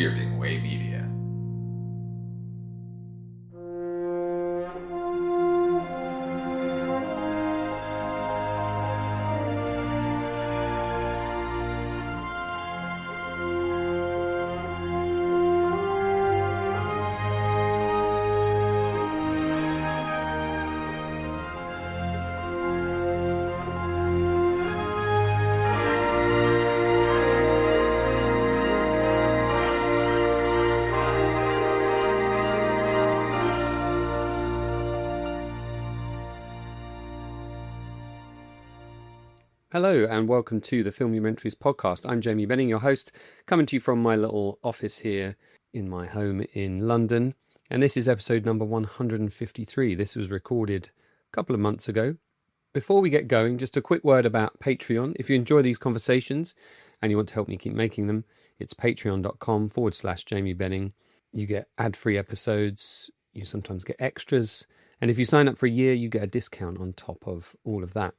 Bearding Way Media. Hello and welcome to the Filmumentaries podcast. I'm Jamie Benning, your host, coming to you from my little office here in my home in London. And this is episode number 153. This was recorded a couple of months ago. Before we get going, just a quick word about Patreon. If you enjoy these conversations and you want to help me keep making them, it's patreon.com/Jamie Benning. You get ad-free episodes, you sometimes get extras, and if you sign up for a year, you get a discount on top of all of that.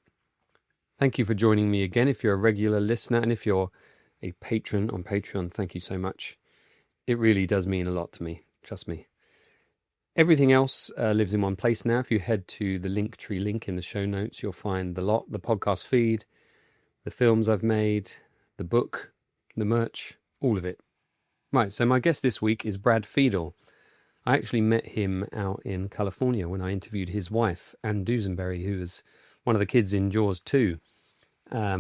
Thank you for joining me again. If you're a regular listener and if you're a patron on Patreon, thank you so much. It really does mean a lot to me, trust me. Everything else lives in one place now. If you head to the Linktree link in the show notes, you'll find the lot, the podcast feed, the films I've made, the book, the merch, all of it. Right, so my guest this week is Brad Fiedel. I actually met him out in California when I interviewed his wife, Ann Dusenberry, who was one of the kids in Jaws 2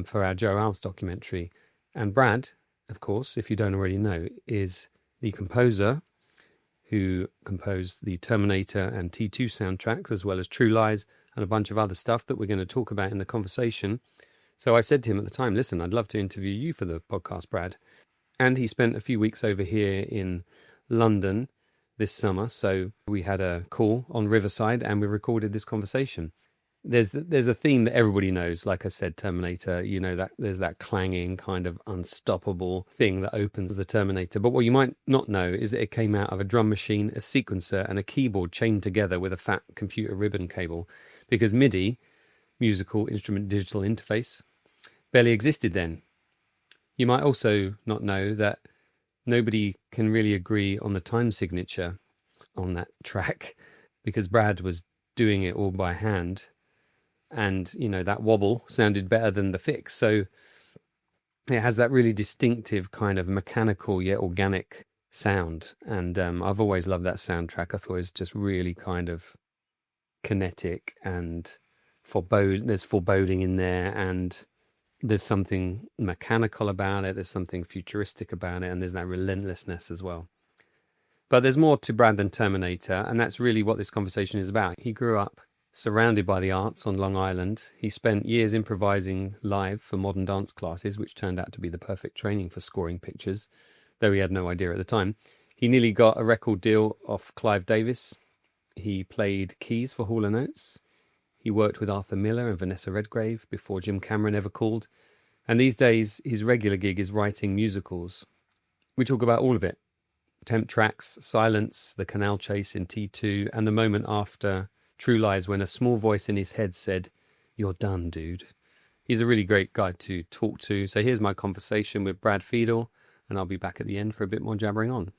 for our Joe Alves documentary. And Brad, of course, if you don't already know, is the composer who composed the Terminator and T2 soundtracks, as well as True Lies and a bunch of other stuff that we're going to talk about in the conversation. So I said to him at the time, listen, I'd love to interview you for the podcast, Brad. And he spent a few weeks over here in London this summer. So we had a call on Riverside and we recorded this conversation. There's a theme that everybody knows, like I said, Terminator, you know, that there's that clanging kind of unstoppable thing that opens the Terminator. But what you might not know is that it came out of a drum machine, a sequencer, and a keyboard chained together with a fat computer ribbon cable, because MIDI, musical instrument digital interface, barely existed then. You might also not know that nobody can really agree on the time signature on that track, because Brad was doing it all by hand. And, you know, that wobble sounded better than the fix. So it has that really distinctive kind of mechanical yet organic sound. And I've always loved that soundtrack. I thought it was just really kind of kinetic and there's foreboding in there. And there's something mechanical about it. There's something futuristic about it. And there's that relentlessness as well. But there's more to Brad than Terminator. And that's really what this conversation is about. He grew up surrounded by the arts on Long Island. He spent years improvising live for modern dance classes, which turned out to be the perfect training for scoring pictures, though he had no idea at the time. He nearly got a record deal off Clive Davis. He played keys for Hall and Oates. He worked with Arthur Miller and Vanessa Redgrave before Jim Cameron ever called. And these days, his regular gig is writing musicals. We talk about all of it. Temp tracks, Silence, the canal chase in T2, and the moment after True Lies when a small voice in his head said, "You're done, dude." He's a really great guy to talk to. So here's my conversation with Brad Fiedel, and I'll be back at the end for a bit more jabbering on.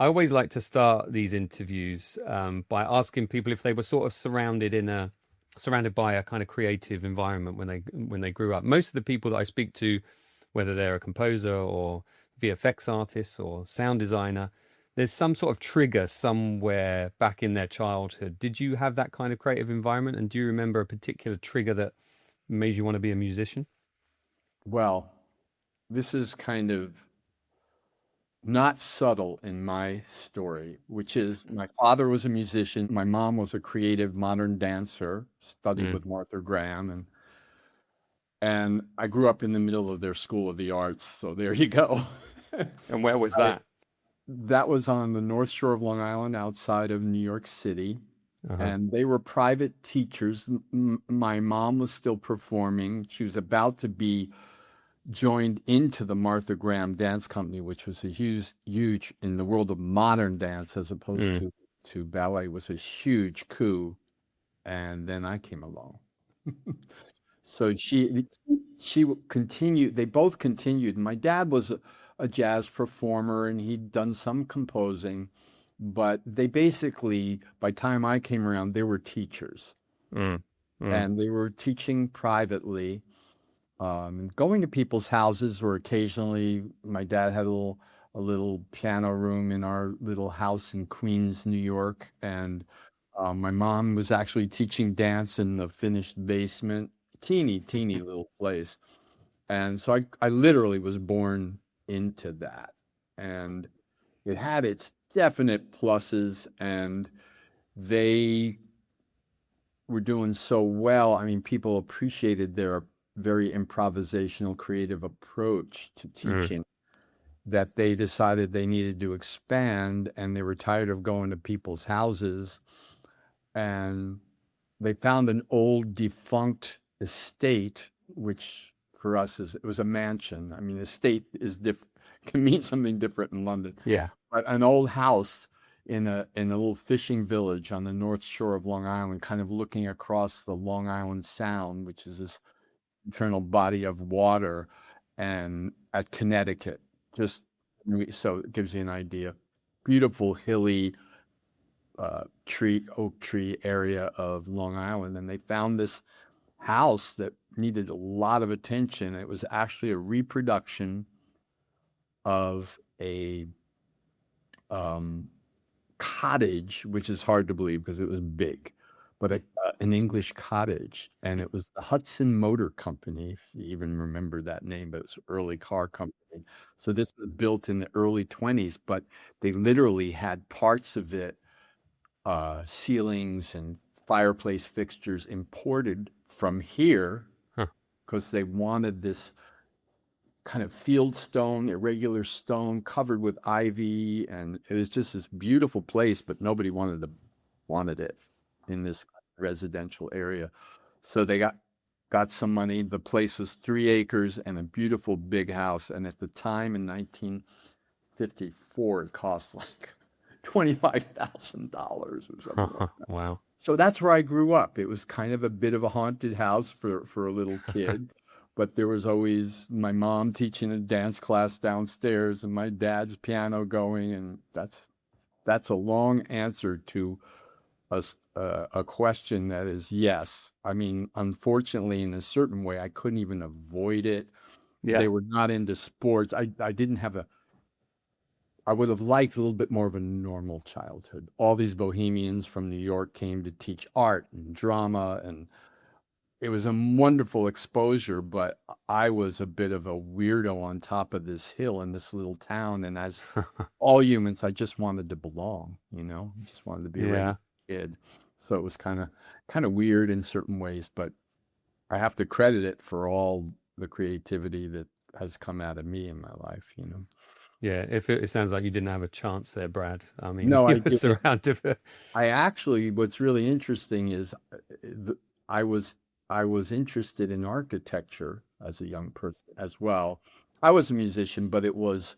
I always like to start these interviews by asking people if they were sort of surrounded by a kind of creative environment when they grew up. Most of the people that I speak to, whether they're a composer or VFX artist or sound designer, there's some sort of trigger somewhere back in their childhood. Did you have that kind of creative environment? And do you remember a particular trigger that made you want to be a musician? Well, this is kind of not subtle in my story, which is my father was a musician. My mom was a creative modern dancer, studied with Martha Graham, and I grew up in the middle of their School of the Arts. So there you go. And where was that? That was on the North Shore of Long Island, outside of New York City. And they were private teachers. My mom was still performing. She was about to be joined into the Martha Graham Dance Company, which was a huge in the world of modern dance as opposed Mm. to ballet, was a huge coup. And then I came along. So she continued. They both continued. My dad was a jazz performer, and he'd done some composing, but they basically, by the time I came around, they were teachers, Mm. Mm. and they were teaching privately, going to people's houses, or occasionally my dad had a little piano room in our little house in Queens, New York, and my mom was actually teaching dance in the finished basement, teeny little place. And so I literally was born into that. And it had its definite pluses, and they were doing so well. I mean, people appreciated their very improvisational, creative approach to Mm. teaching that they decided they needed to expand, and they were tired of going to people's houses. And they found an old defunct estate, which for us is, it was a mansion. I mean, estate is can mean something different in London, Yeah. but an old house in a little fishing village on the north shore of Long Island, kind of looking across the Long Island Sound, which is this eternal body of water, and at Connecticut, just so it gives you an idea. Beautiful hilly oak tree area of Long Island, and they found this house that needed a lot of attention. It was actually a reproduction of a um, cottage, which is hard to believe because it was big, but an English cottage, and it was the Hudson Motor Company, if you even remember that name, but it was an early car company. So this was built in the early 20s, but they literally had parts of it, ceilings and fireplace fixtures, imported from here Huh. because they wanted this kind of field stone, irregular stone covered with ivy, and it was just this beautiful place, but nobody wanted it in this residential area. So they got some money. The place was 3 acres and a beautiful big house. And at the time in 1954, it cost like $25,000 or something like that. Wow. So that's where I grew up. It was kind of a bit of a haunted house for a little kid, but there was always my mom teaching a dance class downstairs and my dad's piano going, and that's a long answer to a question that is yes. I mean, unfortunately, in a certain way, I couldn't even avoid it. Yeah. They were not into sports. I didn't have I would have liked a little bit more of a normal childhood. All these bohemians from New York came to teach art and drama, and it was a wonderful exposure, but I was a bit of a weirdo on top of this hill in this little town. And as all humans, I just wanted to belong, I just wanted to be a Yeah. regular kid. So it was kind of weird in certain ways, but I have to credit it for all the creativity that has come out of me in my life. Yeah. If it sounds like you didn't have a chance there, Brad. I mean, No, you I were didn't. surrounded. What's really interesting is I was I was interested in architecture as a young person as well. I was a musician, but it was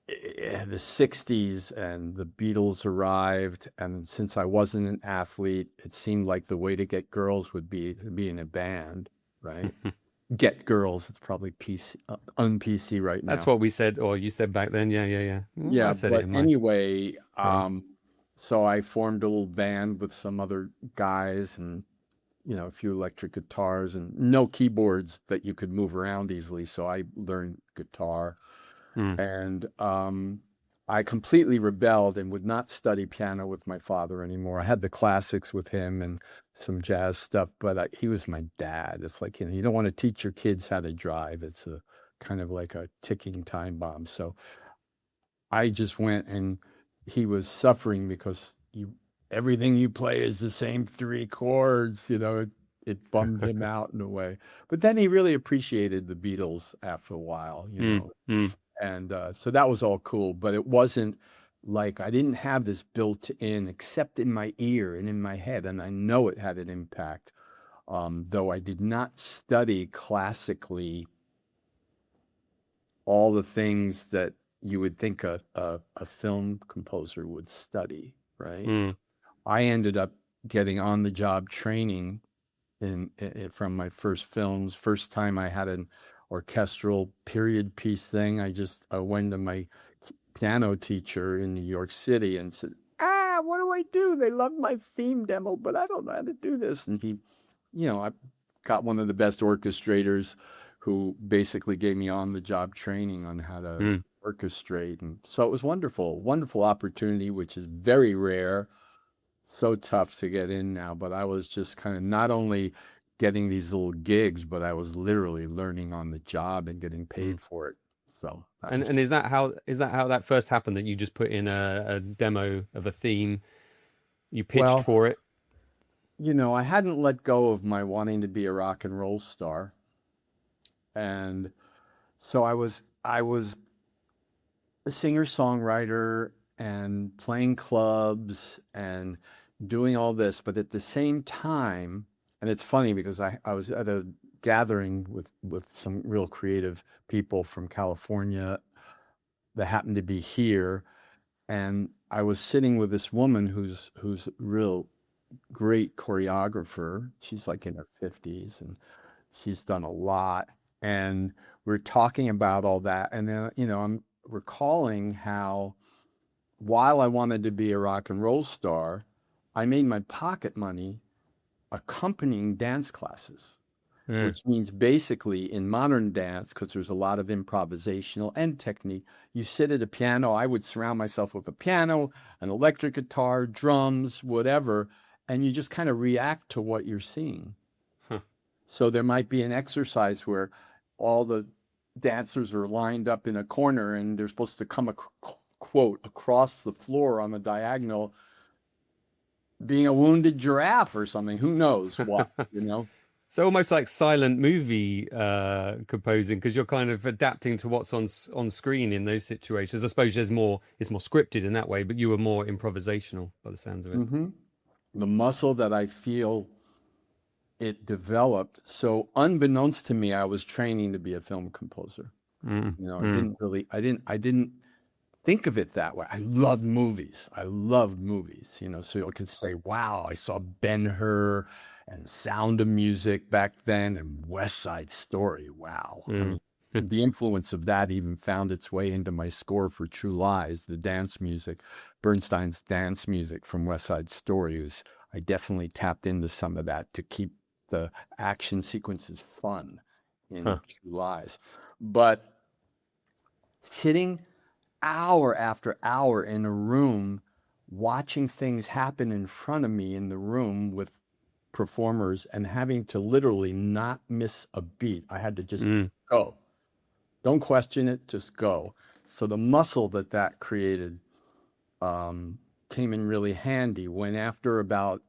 the 60s and the Beatles arrived, and since I wasn't an athlete, it seemed like the way to get girls would be to be in a band, right? Get girls, it's probably PC, un-PC right That's now. what we said, or you said back then. Yeah. Yeah. Yeah. Well, I Yeah, said it but in my anyway, thing. so I formed a little band with some other guys, and a few electric guitars and no keyboards that you could move around easily. So I learned guitar, Mm. and I completely rebelled and would not study piano with my father anymore. I had the classics with him and some jazz stuff, but he was my dad. It's like, you don't want to teach your kids how to drive. It's a kind of like a ticking time bomb. So I just went, and he was suffering because everything you play is the same three chords, it bummed him out in a way. But then he really appreciated the Beatles after a while, Mm. Mm. and so that was all cool. But it wasn't like I didn't have this built in, except in my ear and in my head, and I know it had an impact. Though I did not study classically all the things that you would think a film composer would study, right? Mm. I ended up getting on the job training from my first films. First time I had an orchestral period piece thing, I went to my piano teacher in New York City and said, what do I do? They love my theme demo, but I don't know how to do this. And I got one of the best orchestrators who basically gave me on the job training on how to Mm. orchestrate. And so it was wonderful, wonderful opportunity, which is very rare, so tough to get in now. But I was just kind of not only getting these little gigs, but I was literally learning on the job and getting Mm. paid for it. So that And was, and is that how that first happened? That you just put in a demo of a theme, you pitched well, for it. I hadn't let go of my wanting to be a rock and roll star. And so I was a singer-songwriter and playing clubs and doing all this, but at the same time, and it's funny because I was at a gathering with some real creative people from California that happened to be here, and I was sitting with this woman who's a real great choreographer. She's like in her 50s and she's done a lot. And we're talking about all that. And then, I'm recalling how while I wanted to be a rock and roll star, I made my pocket money accompanying dance classes, Mm. which means basically in modern dance, because there's a lot of improvisational and technique, you sit at a piano. I would surround myself with a piano, an electric guitar, drums, whatever, and you just kind of react to what you're seeing. Huh. So there might be an exercise where all the dancers are lined up in a corner and they're supposed to come, quote, across the floor on the diagonal, being a wounded giraffe or something. Who knows what? So almost like silent movie composing, because you're kind of adapting to what's on screen in those situations. I suppose it's more scripted in that way, but you were more improvisational by the sounds of it. hmm The muscle that I feel it developed. So unbeknownst to me, I was training to be a film composer. Mm. I Mm. didn't think of it that way. I loved movies. I loved movies, so I could say, wow, I saw Ben-Hur and Sound of Music back then and West Side Story. Wow. I Mm. mean, the influence of that even found its way into my score for True Lies, the dance music, Bernstein's dance music from West Side Story. I definitely tapped into some of that to keep the action sequences fun in Huh. True Lies. But sitting hour after hour in a room watching things happen in front of me in the room with performers and having to literally not miss a beat. I had to just Mm. go. Don't question it, just go. So the muscle that created came in really handy when after about,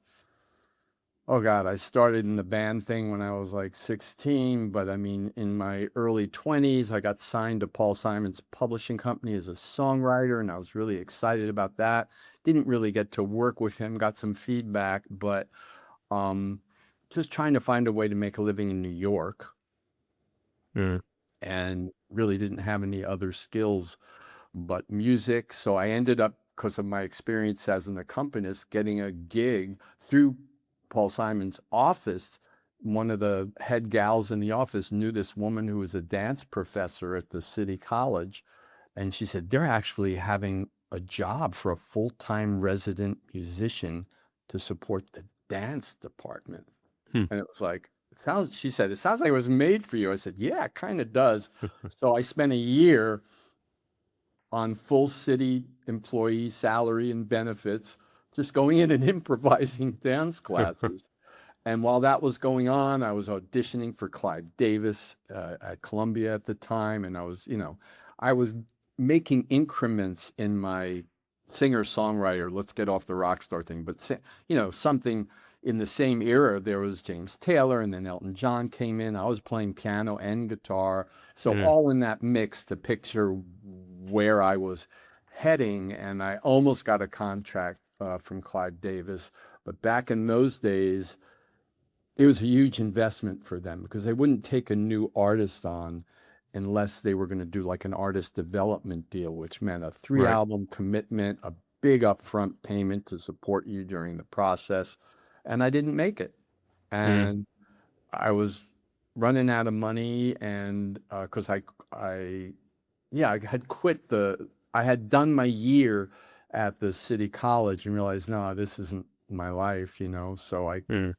oh God, I started in the band thing when I was like 16, but I mean, in my early 20s, I got signed to Paul Simon's publishing company as a songwriter, and I was really excited about that. Didn't really get to work with him, got some feedback, but um, just trying to find a way to make a living in New York Mm. and really didn't have any other skills but music. So I ended up, because of my experience as an accompanist, getting a gig through Paul Simon's office. One of the head gals in the office knew this woman who was a dance professor at the city college. And she said, they're actually having a job for a full-time resident musician to support the dance department. Hmm. And it was like, she said, it sounds like it was made for you. I said, yeah, it kind of does. So I spent a year on full city employee salary and benefits, just going in and improvising dance classes. And while that was going on, I was auditioning for Clive Davis at Columbia at the time. And I was making increments in my singer-songwriter, let's get off the rock star thing, but, something in the same era. There was James Taylor and then Elton John came in. I was playing piano and guitar. So Mm. all in that mix to picture where I was heading. And I almost got a contract from Clive Davis. But back in those days, it was a huge investment for them because they wouldn't take a new artist on unless they were going to do like an artist development deal, which meant a 3 Right. album commitment, a big upfront payment to support you during the process. And I didn't make it. Mm. And I was running out of money, and because I had quit I had done my year at the city college and realized, no, this isn't my life, So I Mm.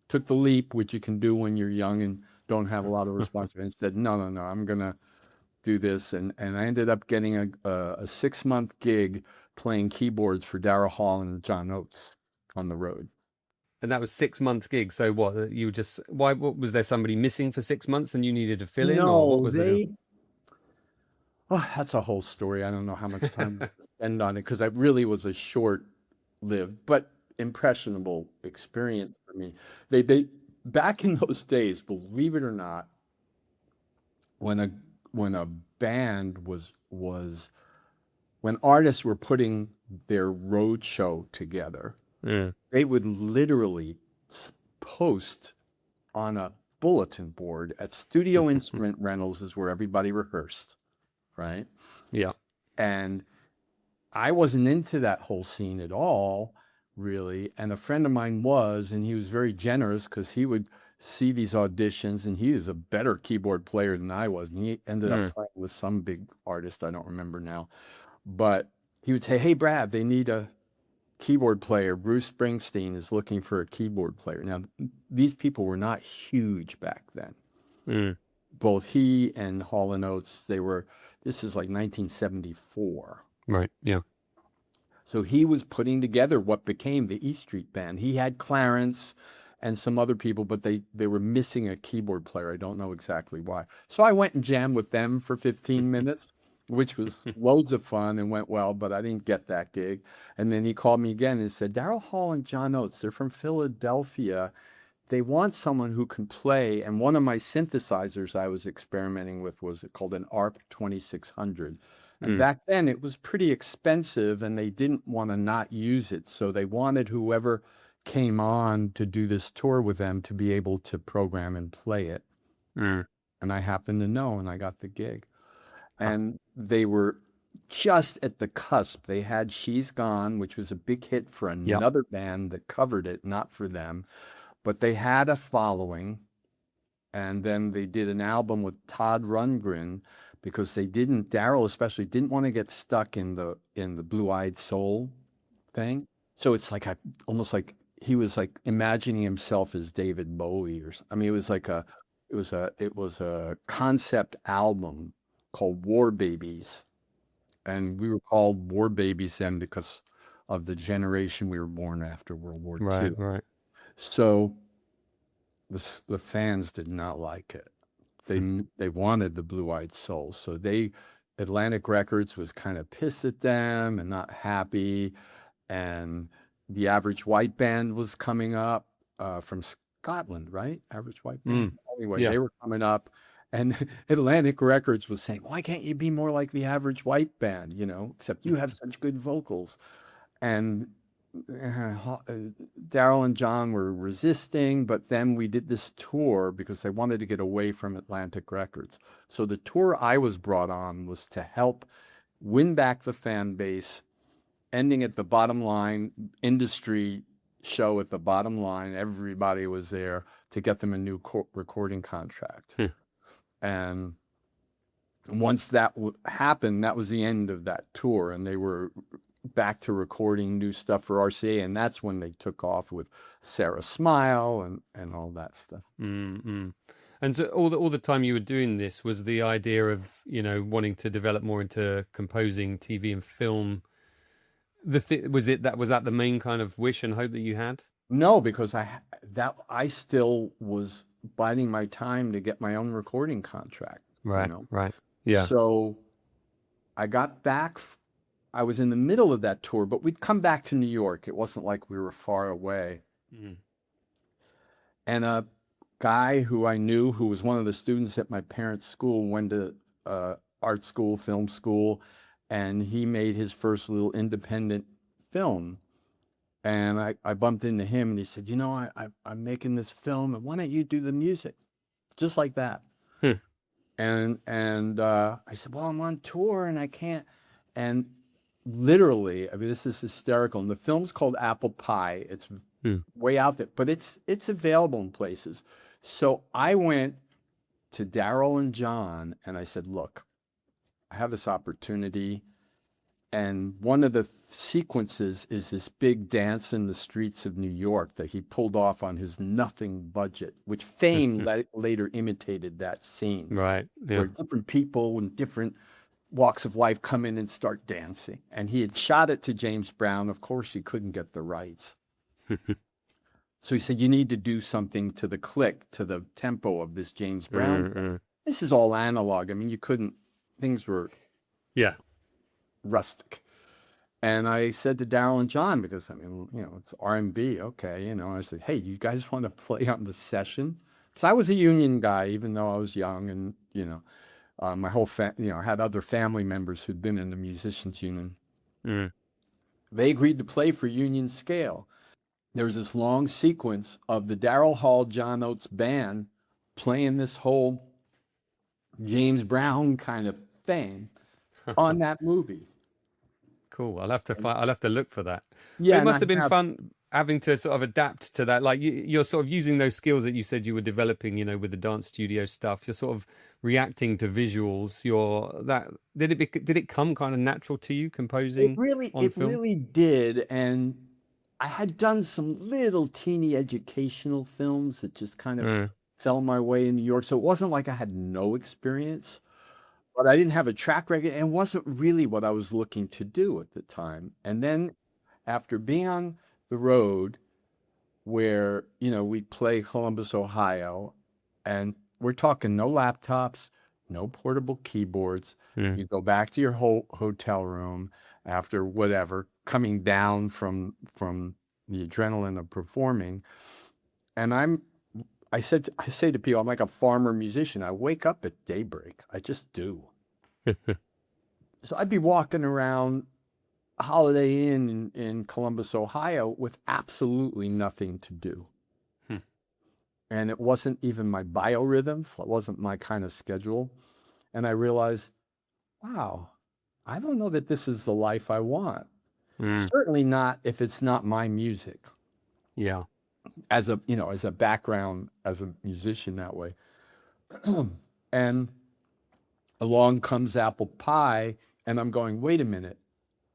took the leap, which you can do when you're young and don't have a lot of responsibility, and said, no, no, no, I'm gonna do this. And I ended up getting a 6-month gig playing keyboards for Daryl Hall and John Oates on the road. And that was 6 month gig. So what? You just why? What was there? Somebody missing for 6 months, and you needed to fill in, or what No, was the deal? oh, that's a whole story. I don't know how much time to spend on it because it really was a short-lived but impressionable experience for me. They back in those days, believe it or not, when a band was when artists were putting their road show together, Yeah. they would literally post on a bulletin board at Studio Instrument Rentals is where everybody rehearsed, right? Yeah. And I wasn't into that whole scene at all, really. And a friend of mine was, and he was very generous because he would see these auditions, and he was a better keyboard player than I was. And he ended up Mm. playing with some big artist, I don't remember now. But he would say, "Hey, Brad, they need a keyboard player. Bruce Springsteen is looking for a keyboard player." Now, these people were not huge back then. Mm. Both he and Hall and Oates, this is like 1974. Right. Yeah. So he was putting together what became the E Street Band. He had Clarence and some other people, but they were missing a keyboard player. I don't know exactly why. So I went and jammed with them for 15 minutes, which was loads of fun and went well, but I didn't get that gig. And then he called me again and said, "Daryl Hall and John Oates, they're from Philadelphia. They want someone who can play." And one of my synthesizers I was experimenting with was called an ARP 2600. And Mm. back then it was pretty expensive and they didn't want to not use it. So they wanted whoever came on to do this tour with them to be able to program and play it. Mm. And I happened to know, and I got the gig. Huh. And they were just at the cusp. They had She's Gone, which was a big hit for Yeah. another band that covered it, not for them. But they had a following. And then they did an album with Todd Rundgren because Daryl especially didn't want to get stuck in the Blue-Eyed Soul thing. So it's like almost like he was like imagining himself as David Bowie I mean, it was a concept album called War Babies. And we were called War Babies then because of the generation we were born after World War II. Right. Right. So the fans did not like it. They wanted the Blue-Eyed Soul. So Atlantic Records was kind of pissed at them and not happy. And the Average White Band was coming up from Scotland, right? Average White Band. Mm. Anyway, Yeah. they were coming up, and Atlantic Records was saying, "Why can't you be more like the Average White Band? Except you have such good vocals." And Daryl and John were resisting, but then we did this tour because they wanted to get away from Atlantic Records. So the tour I was brought on was to help win back the fan base, ending at the bottom line, industry show at the bottom line. Everybody was there to get them a new recording contract. And once that happened, that was the end of that tour. And they were back to recording new stuff for RCA. And that's when they took off with Sarah Smile and all that stuff. Mm-hmm. And so all the time you were doing this was the idea of, wanting to develop more into composing TV and film. Was that the main kind of wish and hope that you had? No, because I still was biding my time to get my own recording contract. Right. Right. Yeah. So I got back. I was in the middle of that tour, but we'd come back to New York. It wasn't like we were far away. Mm. And a guy who I knew, who was one of the students at my parents' school, went to art school, film school, and he made his first little independent film. And I bumped into him, and he said, I'm making this film, and why don't you do the music? Just like that. And I said, well, I'm on tour and I can't. And literally, I mean, this is hysterical. And the film's called Apple Pie. It's Mm. way out there, but it's available in places. So I went to Daryl and John and I said, look, I have this opportunity. And one of the sequences is this big dance in the streets of New York that he pulled off on his nothing budget, which fame later imitated that scene, Right. Yeah. where different people in different walks of life come in and start dancing. And he had shot it to James Brown. Of course, he couldn't get the rights. So he said, you need to do something to the click, to the tempo of this James Brown. Mm. This is all analog. I mean, you couldn't, things were Yeah. rustic. And I said to Daryl and John, because I mean, you know, it's R&B, okay, you know, I said, hey, you guys want to play on the session? Because I was a union guy, even though I was young, and you know, my whole you know, I had other family members who'd been in the musicians union. Mm. They agreed to play for union scale. There was this long sequence of the Daryl Hall John Oates band playing this whole James Brown kind of thing on that movie. Cool. I'll have to look for that. But Yeah, it and must I have been have, fun having to sort of adapt to that. Like you're sort of using those skills that you said you were developing, with the dance studio stuff. You're sort of reacting to visuals. Did it come kind of natural to you composing on it film? really did. And I had done some little teeny educational films that just kind of Mm. fell my way in New York. So it wasn't like I had no experience, but I didn't have a track record and it wasn't really what I was looking to do at the time. And then after being on the road where, you know, we play Columbus, Ohio, and we're talking no laptops, no portable keyboards. Mm. You go back to your hotel room after whatever, coming down from the adrenaline of performing. And I say to people, I'm like a farmer musician. I wake up at daybreak. I just do. So I'd be walking around Holiday Inn in Columbus, Ohio, with absolutely nothing to do. Hmm. And it wasn't even my biorhythms. It wasn't my kind of schedule. And I realized, wow, I don't know that this is the life I want. Mm. Certainly not if it's not my music Yeah. as a, you know, as a background, as a musician that way. And along comes Apple Pie, and I'm going, wait a minute.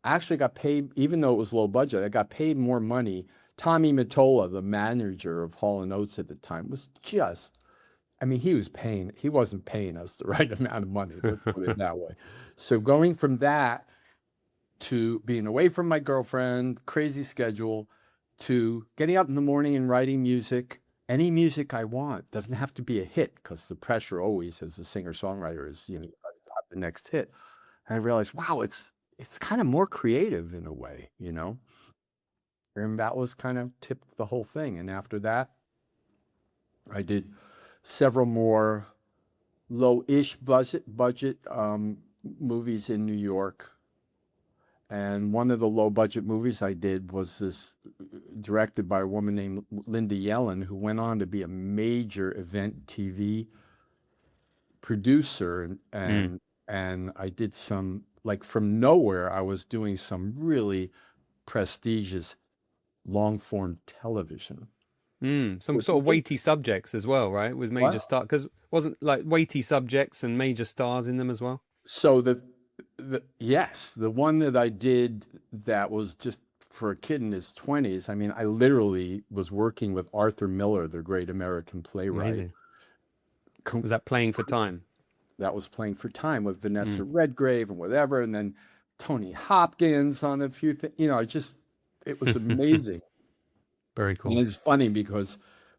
I actually got paid, even though it was low budget, I got paid more money. Tommy Mottola, the manager of Hall and Oates at the time, was just, I mean, he wasn't paying us the right amount of money, let's put it that way. So going from that to being away from my girlfriend, crazy schedule, to getting up in the morning and writing music, any music I want. Doesn't have to be a hit because the pressure always as a singer-songwriter is, you know, the next hit. And I realized, wow, it's kind of more creative in a way, you know? And that was kind of tipped the whole thing. And after that, I did several more low-ish budget movies in New York. And one of the low-budget movies I did was this directed by a woman named Linda Yellen, who went on to be a major event TV producer. And Mm. and I did some, like from nowhere, I was doing some really prestigious long-form television. Some sort of weighty subjects as well, right? With major What? star, because wasn't like weighty subjects and major stars in them as well. So yes, the one that I did that was just for a kid in his 20s. I mean, I literally was working with Arthur Miller, the great American playwright. Amazing. Was that playing for time? That was playing for time with Vanessa Mm. Redgrave and whatever, and then Tony Hopkins on a few things. You know, it was amazing. Very And cool. it's funny because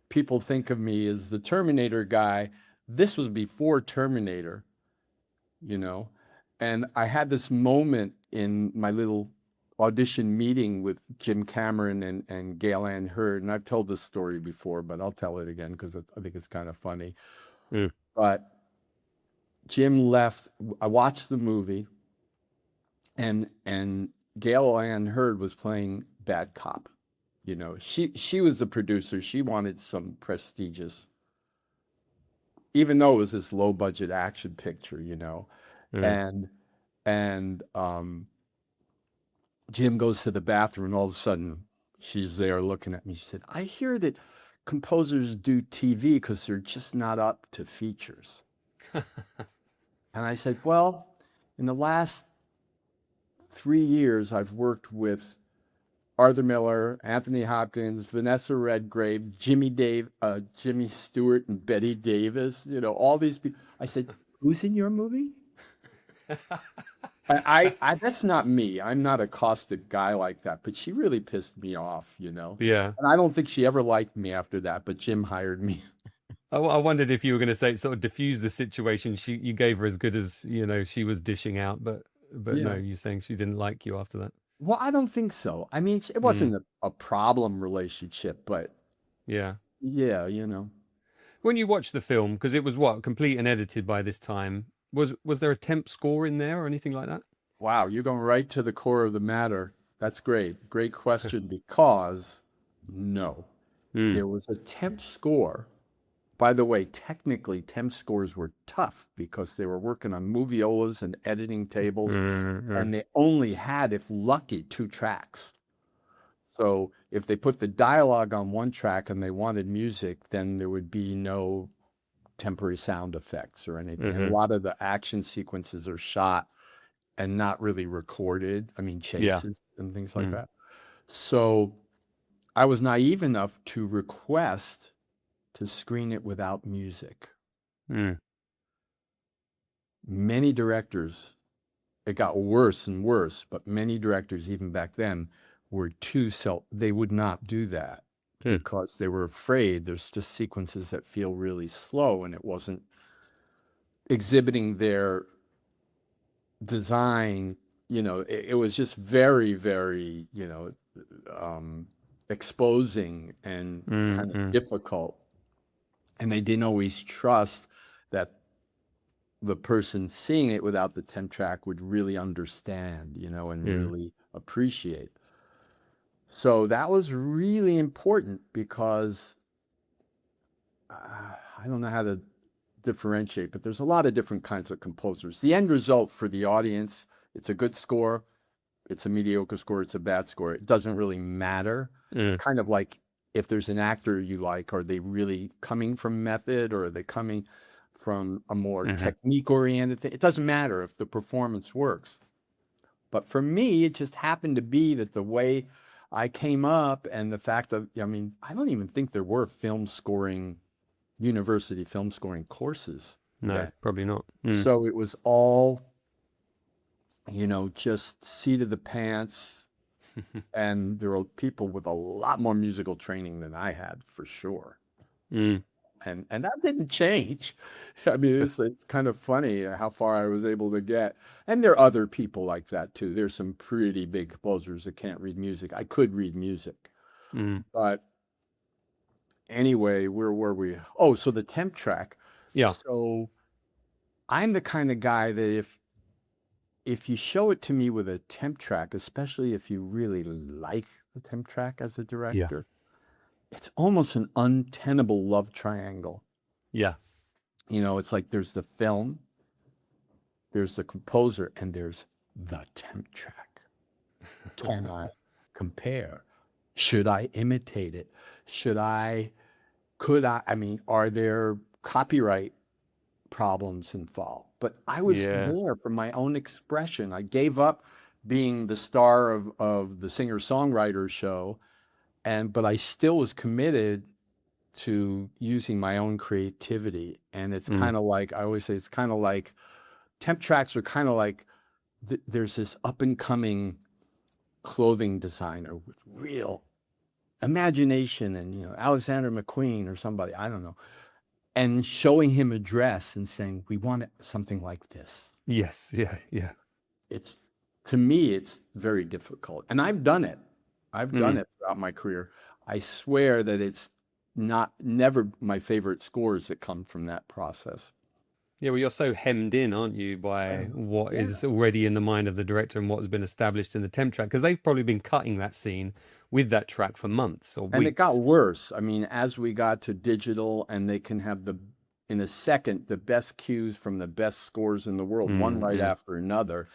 people think of me as the Terminator guy. This was before Terminator, you know. And I had this moment in my little audition meeting with Jim Cameron and Gail Ann Hurd. And I've told this story before, but I'll tell it again because I think it's kind of funny. Mm. But Jim left. I watched the movie, and Gail Ann Hurd was playing bad cop. You know, she was the producer. She wanted some prestigious even though it was this low budget action picture, you know, Mm. and and Jim goes to the bathroom and all of a sudden she's there looking at me. She said, I hear that composers do TV because they're just not up to features. And I said, well, in the last 3 years, I've worked with Arthur Miller, Anthony Hopkins, Vanessa Redgrave, Jimmy Stewart, and Betty Davis. You know, all these people. I said, "Who's in your movie?" That's not me. I'm not a caustic guy like that. But she really pissed me off, you know. Yeah. And I don't think she ever liked me after that. But Jim hired me. I wondered if you were going to say sort of diffuse the situation. You gave her as good as, she was dishing out, but no, Yeah. you're saying she didn't like you after that. Well, I don't think so. I mean, it Mm. wasn't a problem relationship, but Yeah. yeah, you know. When you watched the film, because it was complete and edited by this time, was there a temp score in there or anything like that? Wow, you're going right to the core of the matter. That's great. Great question because no, Mm. there was a temp score. By the way, technically, temp scores were tough because they were working on moviolas and editing tables, and they only had, if lucky, 2 tracks. So if they put the dialogue on one track and they wanted music, then there would be no temporary sound effects or anything. And a lot of the action sequences are shot and not really recorded. I mean, Yeah. chases and things like that. So I was naive enough to request to screen it without music. Mm. Many directors, it got worse and worse, but many directors, even back then, were they would not do that because they were afraid there's just sequences that feel really slow and it wasn't exhibiting their design. You know, it was just very, very, exposing and kind of difficult. And they didn't always trust that the person seeing it without the temp track would really understand, and really appreciate. So that was really important because I don't know how to differentiate, but there's a lot of different kinds of composers. The end result for the audience, it's a good score, it's a mediocre score, it's a bad score. It doesn't really matter. It's kind of like if there's an actor you like, are they really coming from method or are they coming from a more technique-oriented thing? It doesn't matter if the performance works. But for me, it just happened to be that the way I came up and the fact that, I mean, I don't even think there were university film scoring courses. No, then. probably not. So it was all, just seat of the pants. And there were people with a lot more musical training than I had, for sure. And that didn't change. I mean, it's kind of funny how far I was able to get. And there are other people like that too. There's some pretty big composers that can't read music. I could read music. But anyway, where were we? Oh, so the temp track. Yeah. So I'm the kind of guy that if you show it to me with a temp track, especially if you really like the temp track as a director, it's almost an untenable love triangle. Yeah. It's like there's the film, there's the composer, and there's the temp track. Can I compare? Should I imitate it? I mean, are there copyright problems involved? But I was there for my own expression. I gave up being the star of the singer-songwriter show, but I still was committed to using my own creativity. And it's kind of like, I always say, it's kind of like temp tracks are kind of like there's this up and coming clothing designer with real imagination and, Alexander McQueen or somebody, I don't know, and showing him a dress and saying, we want something like this. Yes. Yeah. Yeah. To me, it's very difficult. And I've done it. I've done it throughout my career. I swear that it's never my favorite scores that come from that process. Yeah, well, you're so hemmed in, aren't you, by what is already in the mind of the director and what has been established in the temp track? Because they've probably been cutting that scene with that track for months or weeks. And it got worse. I mean, as we got to digital and they can have in a second the best cues from the best scores in the world, one right after another,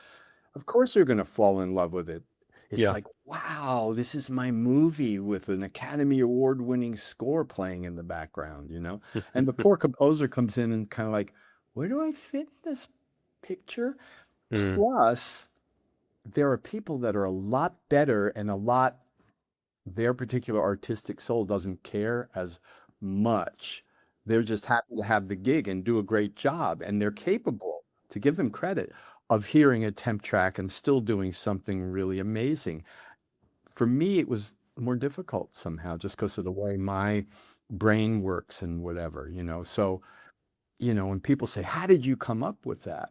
of course they're going to fall in love with it. It's Yeah. like, wow, this is my movie with an Academy Award winning score playing in the background, you know? And the poor composer comes in and kind of like, where do I fit in this picture? Mm. Plus, there are people that are a lot better and a lot, their particular artistic soul doesn't care as much. They're just happy to have the gig and do a great job. And they're capable, to give them credit, of hearing a temp track and still doing something really amazing. For me, it was more difficult somehow just because of the way my brain works and whatever, you know. So, you know, when people say, how did you come up with that?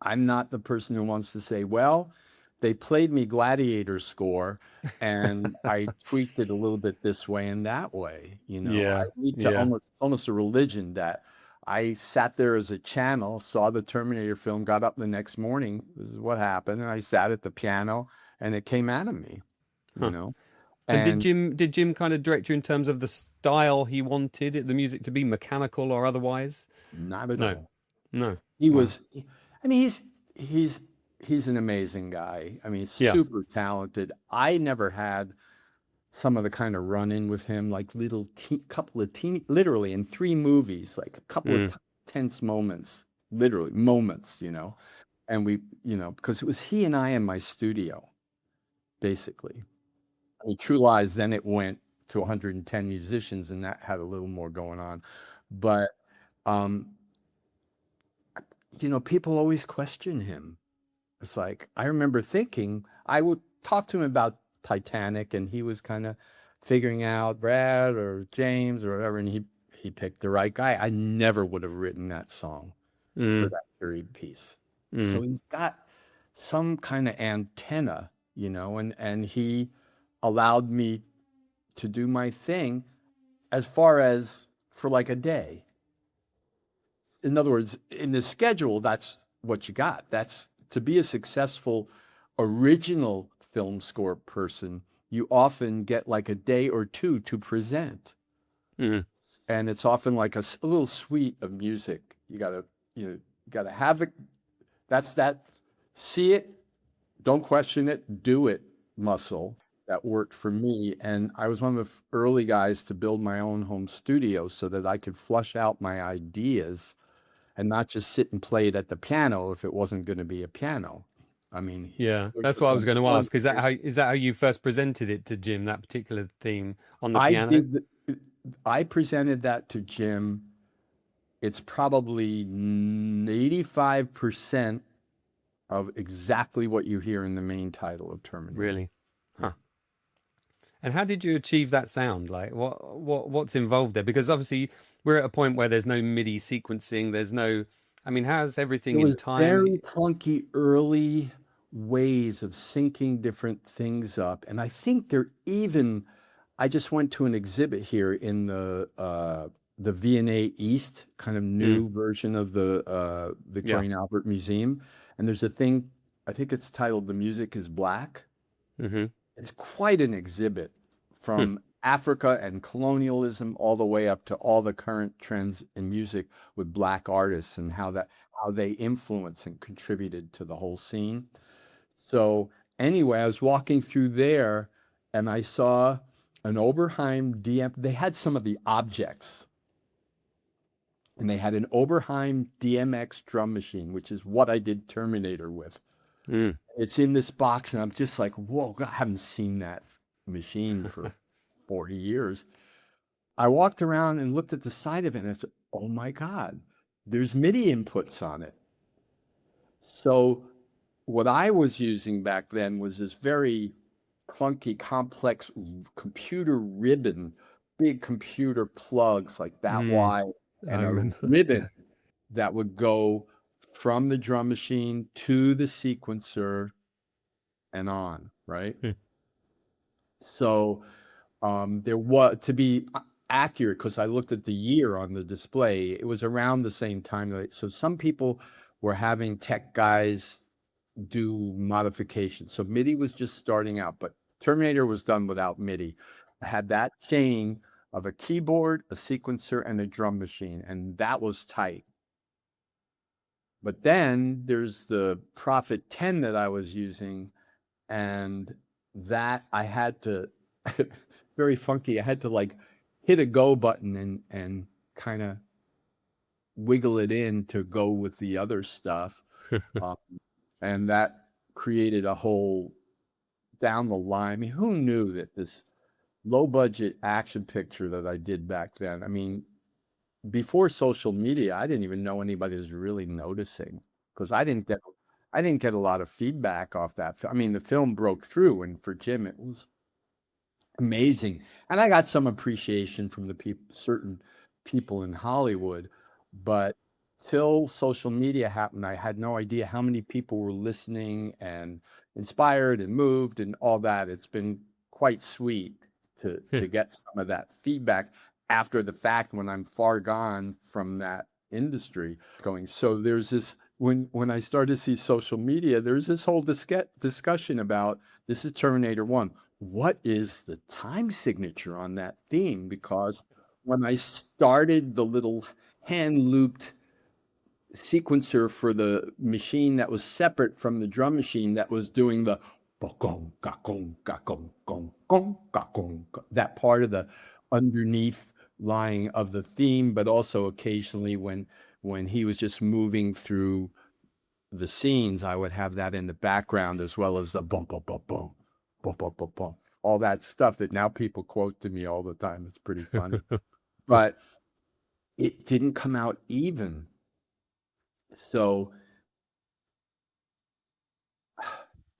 I'm not the person who wants to say, well, they played me Gladiator score and I tweaked it a little bit this way and that way. You know, I Yeah. need to Yeah. almost a religion that I sat there as a channel, saw the Terminator film, got up the next morning. This is what happened. And I sat at the piano and it came out of me, you Huh. know, And and Did Jim kind of direct you in terms of the style he wanted the music to be, mechanical or otherwise? not at No. all. No. He Wow. was, I mean, he's, he's an amazing guy. I mean, Yeah. super talented. I never had some of the kind of run in with him, like couple of teeny, literally in 3 movies, like a couple of Mm. tense moments, literally moments, you know. And we, you know, because it was he and I in my studio, basically. I mean, True Lies, then it went to 110 musicians, and that had a little more going on. But, um, you know, people always question him. It's like, I remember thinking, I would talk to him about Titanic and he was kind of figuring out Brad or James or whatever, and he picked the right guy. I never would have written that song for Mm. that period piece. So Mm. he's got some kind of antenna, you know, and he allowed me to do my thing as far as for like a day. In other words, in the schedule, that's what you got. That's to be a successful original film score person, you often get like a day or two to present. Mm. And it's often like a little suite of music. You gotta have it. That's that see it, don't question it, do it muscle that worked for me. And I was one of the early guys to build my own home studio so that I could flush out my ideas and not just sit and play it at the piano if it wasn't going to be a piano. I mean, Yeah. there's That's what I was some going to fun. ask. Is that how you first presented it to Jim, that particular theme on the I piano? did. I presented that to Jim. It's probably 85% of exactly what you hear in the main title of Terminator. Really? Huh. And how did you achieve that sound? Like what's involved there? Because obviously we're at a point where there's no MIDI sequencing, there's no I mean, how's There everything in was time? very clunky early ways of syncing different things up, and I think they're even. I just went to an exhibit here in the V&A East, kind of Mm. new version of the Yeah. Victorian Albert Museum, and there's a thing. I think it's titled "The Music Is Black." Mm-hmm. It's quite an exhibit Hmm. from Africa and colonialism all the way up to all the current trends in music with black artists and how they influenced and contributed to the whole scene. So anyway, I was walking through there and I saw an Oberheim DM. They had some of the objects and they had an Oberheim DMX drum machine, which is what I did Terminator with. Mm. It's in this box and I'm just like, whoa, God, I haven't seen that machine for 40 years. I walked around and looked at the side of it and I said, oh my God, there's MIDI inputs on it. So what I was using back then was this very clunky, complex computer ribbon, big computer plugs like that Mm. wide, I and a remember. ribbon Yeah. that would go from the drum machine to the sequencer and on, right? Mm. So there was, to be accurate, because I looked at the year on the display, it was around the same time. So some people were having tech guys do modifications. So MIDI was just starting out, but Terminator was done without MIDI. I had that chain of a keyboard, a sequencer, and a drum machine, and that was tight. But then there's the Prophet 10 that I was using, and that I had to, very funky, I had to like hit a go button and kind of wiggle it in to go with the other stuff. Um, and that created a whole down the line. I mean, who knew that this low budget action picture that I did back then? I mean, before social media, I didn't even know anybody was really noticing because I didn't get a lot of feedback off that. I mean, the film broke through, and for Jim, it was amazing. And I got some appreciation from the certain people in Hollywood, but till social media happened, I had no idea how many people were listening and inspired and moved and all that. It's been quite sweet to get some of that feedback after the fact when I'm far gone from that industry going. So there's this when I started to see social media, there's this whole discussion about this is Terminator 1. What is the time signature on that theme? Because when I started the little hand looped sequencer for the machine that was separate from the drum machine that was doing the that part of the underneath lying of the theme, but also occasionally when he was just moving through the scenes, I would have that in the background as well as the boom, boom, boom, boom, boom, boom, boom, boom, all that stuff that now people quote to me all the time. It's pretty funny, but it didn't come out even. So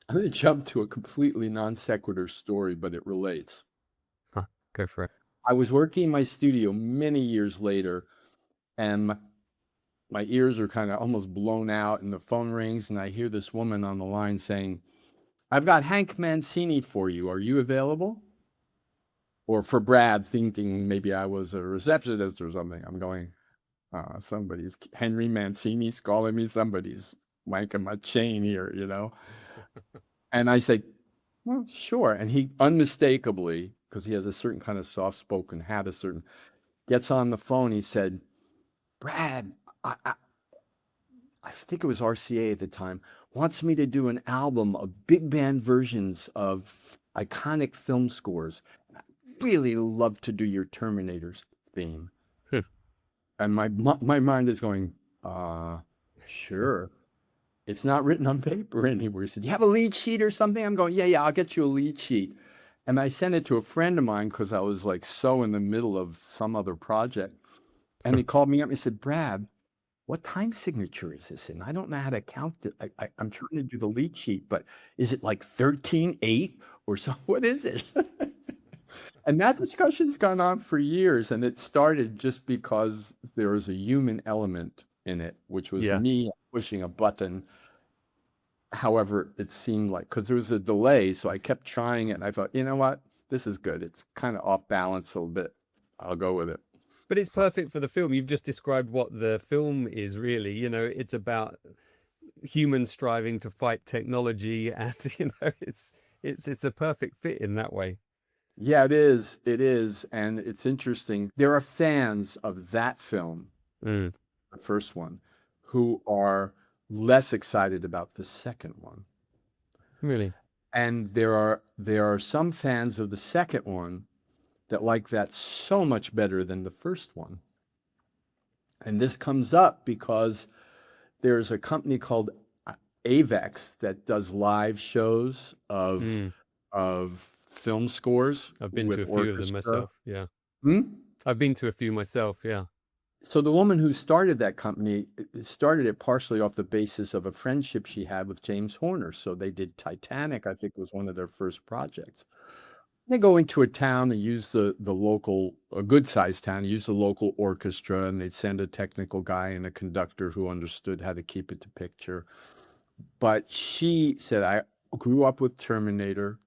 I'm going to jump to a completely non sequitur story, but it relates. Huh, go for it. I was working in my studio many years later, and my ears are kind of almost blown out, and the phone rings, and I hear this woman on the line saying, "I've got Hank Mancini for you. Are you available?" Or for Brad, thinking maybe I was a receptionist or something. I'm going, somebody's Henry Mancini's calling me. Somebody's wanking my chain here, you know? And I say, well, sure. And he unmistakably, because he has a certain kind of soft spoken, gets on the phone. He said, "Brad, I think it was RCA at the time, wants me to do an album of big band versions of iconic film scores. I really love to do your Terminator's theme." And my mind is going, sure. It's not written on paper anywhere. He said, "You have a lead sheet or something?" I'm going, yeah, I'll get you a lead sheet. And I sent it to a friend of mine because I was like so in the middle of some other project. And he called me up and he said, "Brad, what time signature is this in? I don't know how to count it. I'm trying to do the lead sheet, but is it like 13/8 or so? What is it?" And that discussion's gone on for years. And it started just because there was a human element in it, which was me pushing a button. However, it seemed like, because there was a delay, so I kept trying it, and I thought, you know what? This is good. It's kind of off balance a little bit. I'll go with it. But it's perfect for the film. You've just described what the film is really. You know, it's about humans striving to fight technology, and you know, it's a perfect fit in that way. Yeah, it is. It is. And it's interesting. There are fans of that film, the first one, who are less excited about the second one. Really? And there are some fans of the second one that like that so much better than the first one. And this comes up because there's a company called Avex that does live shows of film scores. I've been to a few of them myself. Yeah. I've been to a few myself. Yeah. So the woman who started that company started it partially off the basis of a friendship she had with James Horner. So they did Titanic, I think was one of their first projects. They go into a town, they use the local, a good-sized town, use the local orchestra, and they'd send a technical guy and a conductor who understood how to keep it to picture. But she said, "I grew up with Terminator.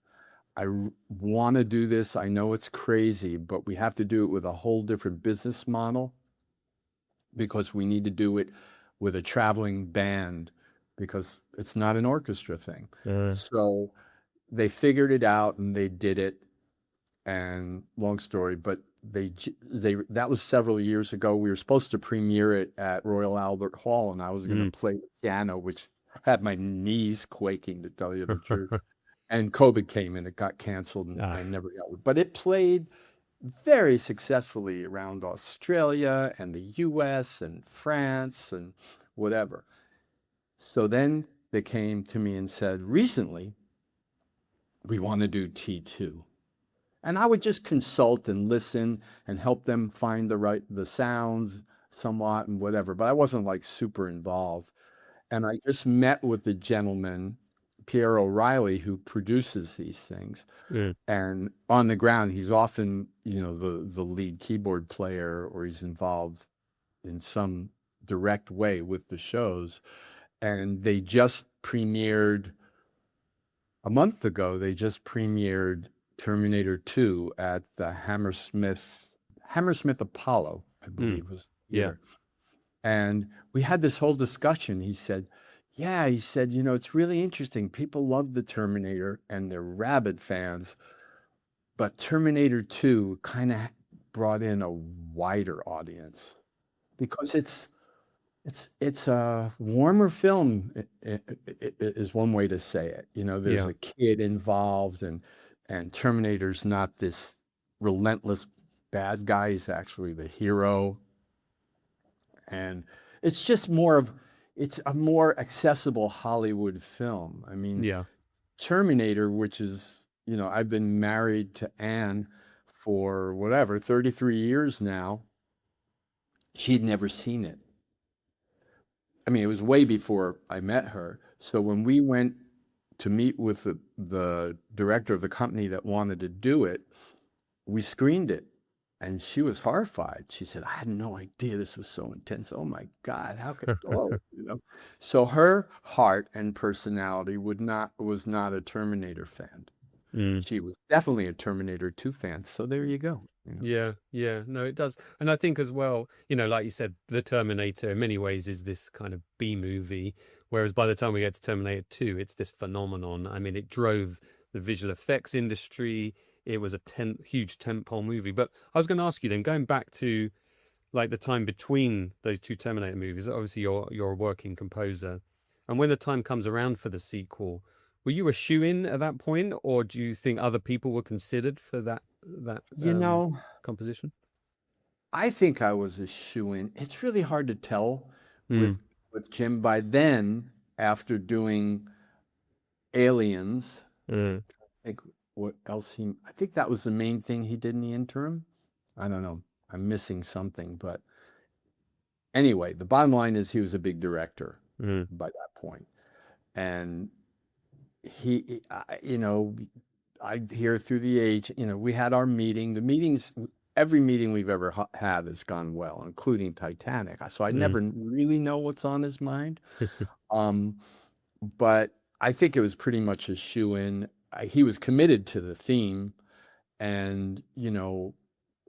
I want to do this. I know it's crazy, but we have to do it with a whole different business model because we need to do it with a traveling band because it's not an orchestra thing." So they figured it out and they did it. And long story, but they that was several years ago. We were supposed to premiere it at Royal Albert Hall, and I was going to Mm. play the piano, which had my knees quaking, to tell you the truth. And COVID came and it got canceled, and Ah, I never got. But it played very successfully around Australia and the US and France and whatever. So then they came to me and said, recently, we want to do T2. And I would just consult and listen and help them find the sounds somewhat and whatever, but I wasn't like super involved. And I just met with the gentleman, Pierre O'Reilly, who produces these things. mm, And on the ground, he's often, the lead keyboard player, or he's involved in some direct way with the shows. And they just premiered a month ago, they just premiered Terminator 2 at the Hammersmith Apollo, I mm, believe was the yeah. theater. And we had this whole discussion. He said, yeah, he said, it's really interesting. People love the Terminator and they're rabid fans, but Terminator 2 kind of brought in a wider audience because it's a warmer film, is one way to say it. There's Yeah. a kid involved, and Terminator's not this relentless bad guy. He's actually the hero. And it's just it's a more accessible Hollywood film. I mean, Yeah. Terminator, which is, I've been married to Anne for whatever, 33 years now. She'd never seen it. I mean, it was way before I met her. So when we went to meet with the director of the company that wanted to do it, we screened it. And she was horrified. She said, I had no idea this was so intense. Oh my God, how could, So her heart and personality was not a Terminator fan. Mm. She was definitely a Terminator 2 fan. So there you go. Yeah, yeah, no, it does. And I think as well, like you said, The Terminator in many ways is this kind of B movie, whereas by the time we get to Terminator 2, it's this phenomenon. I mean, it drove the visual effects industry. It was a huge tentpole movie. But I was going to ask you then, going back to like the time between those two Terminator movies, obviously you're a working composer. And when the time comes around for the sequel, were you a shoe-in at that point, or do you think other people were considered for that You know, composition? I think I was a shoo-in. It's really hard to tell Mm, with Jim. By then, after doing Aliens, mm, I think I think that was the main thing he did in the interim. I don't know. I'm missing something, but anyway, the bottom line is he was a big director mm, by that point. And I hear through the age, we had our meeting. The meetings, every meeting we've ever had has gone well, including Titanic. So I mm, never really know what's on his mind. Um, but I think it was pretty much a shoe-in. He was committed to the theme, and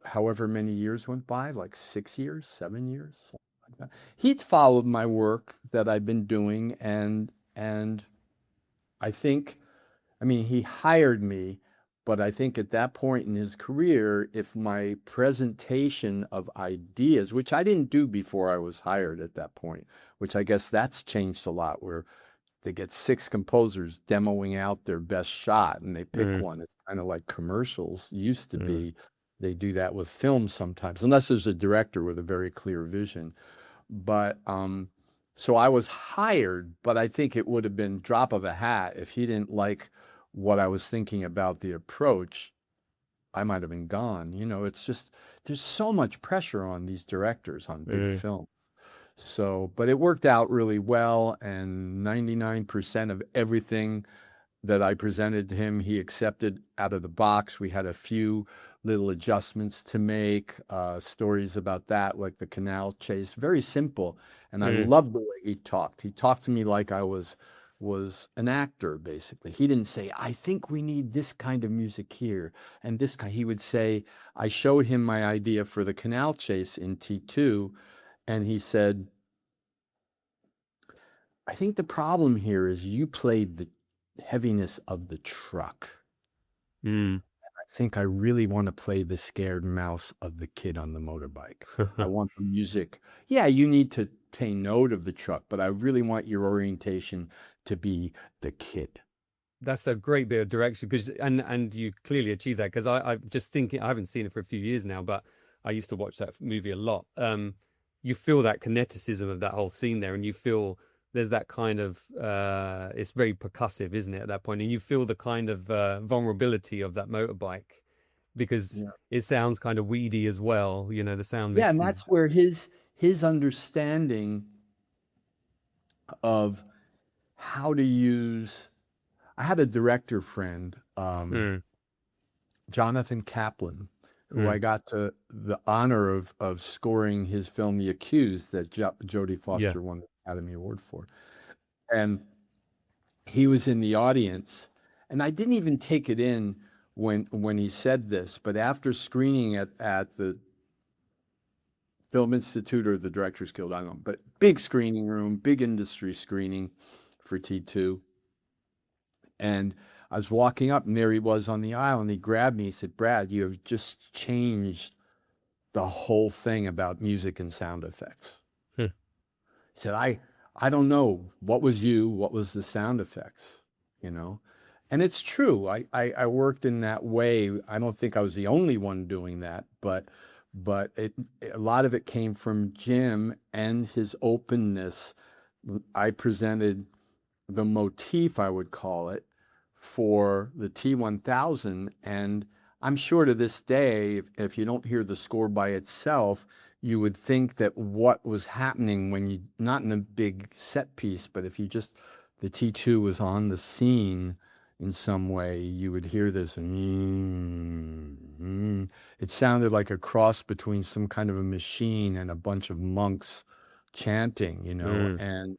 however many years went by, like 6 years, 7 years, something like that. He'd followed my work that I've been doing, and I think, I mean, he hired me, but I think at that point in his career, if my presentation of ideas, which I didn't do before I was hired at that point, which I guess that's changed a lot, where they get six composers demoing out their best shot and they pick mm, one. It's kind of like commercials used to mm, be. They do that with films sometimes, unless there's a director with a very clear vision. But so I was hired, but I think it would have been drop of a hat if he didn't like what I was thinking about the approach. I might have been gone. It's just there's so much pressure on these directors on big mm, films. So, but it worked out really well, and 99% of everything that I presented to him, he accepted out of the box. We had a few little adjustments to make, stories about that, like the canal chase, very simple. And I mm, loved the way he talked. He talked to me like I was an actor, basically. He didn't say, I think we need this kind of music here and this kind. He would say, I showed him my idea for the canal chase in T2, and he said, I think the problem here is you played the heaviness of the truck. mm. think I really want to play the scared mouse of the kid on the motorbike. I want the music. Yeah, you need to pay note of the truck, but I really want your orientation to be the kid. That's a great bit of direction because and you clearly achieve that because I'm just thinking I haven't seen it for a few years now, but I used to watch that movie a lot. You feel that kineticism of that whole scene there, and you feel there's that kind of it's very percussive, isn't it, at that point? And you feel the kind of vulnerability of that motorbike because Yeah. it sounds kind of weedy as well. You know, the sound Yeah, and mix that's is where his understanding of how to use. I had a director friend, mm, Jonathan Kaplan, who I mm, got to the honor of scoring his film The Accused that Jodie yeah, Foster won the Academy Award for. And he was in the audience, and I didn't even take it in when he said this, but after screening at the Film Institute or the Directors Guild, I don't know, but big screening room, big industry screening for T2. And I was walking up, and there he was on the aisle, and he grabbed me. He said, "Brad, you have just changed the whole thing about music and sound effects." mm, He said, I don't know. What was you? What was the sound effects? You know? And it's true. I worked in that way. I don't think I was the only one doing that, but a lot of it came from Jim and his openness. I presented the motif, I would call it, for the T1000. And I'm sure to this day, if you don't hear the score by itself, you would think that what was happening when you, not in a big set piece, but if you just, the T2 was on the scene in some way, you would hear this. It sounded like a cross between some kind of a machine and a bunch of monks chanting, mm, and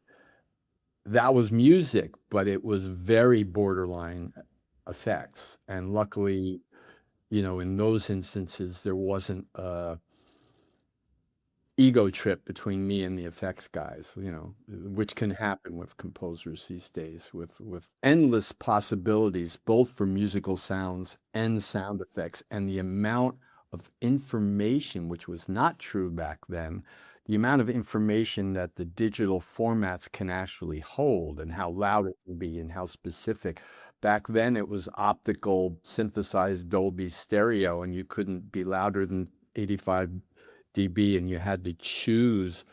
that was music, but it was very borderline effects. And luckily, in those instances, there wasn't a ego trip between me and the effects guys, which can happen with composers these days with endless possibilities, both for musical sounds and sound effects, and the amount of information, which was not true back then, the amount of information that the digital formats can actually hold and how loud it can be and how specific. Back then, it was optical, synthesized Dolby stereo, and you couldn't be louder than 85 dB, and you had to choose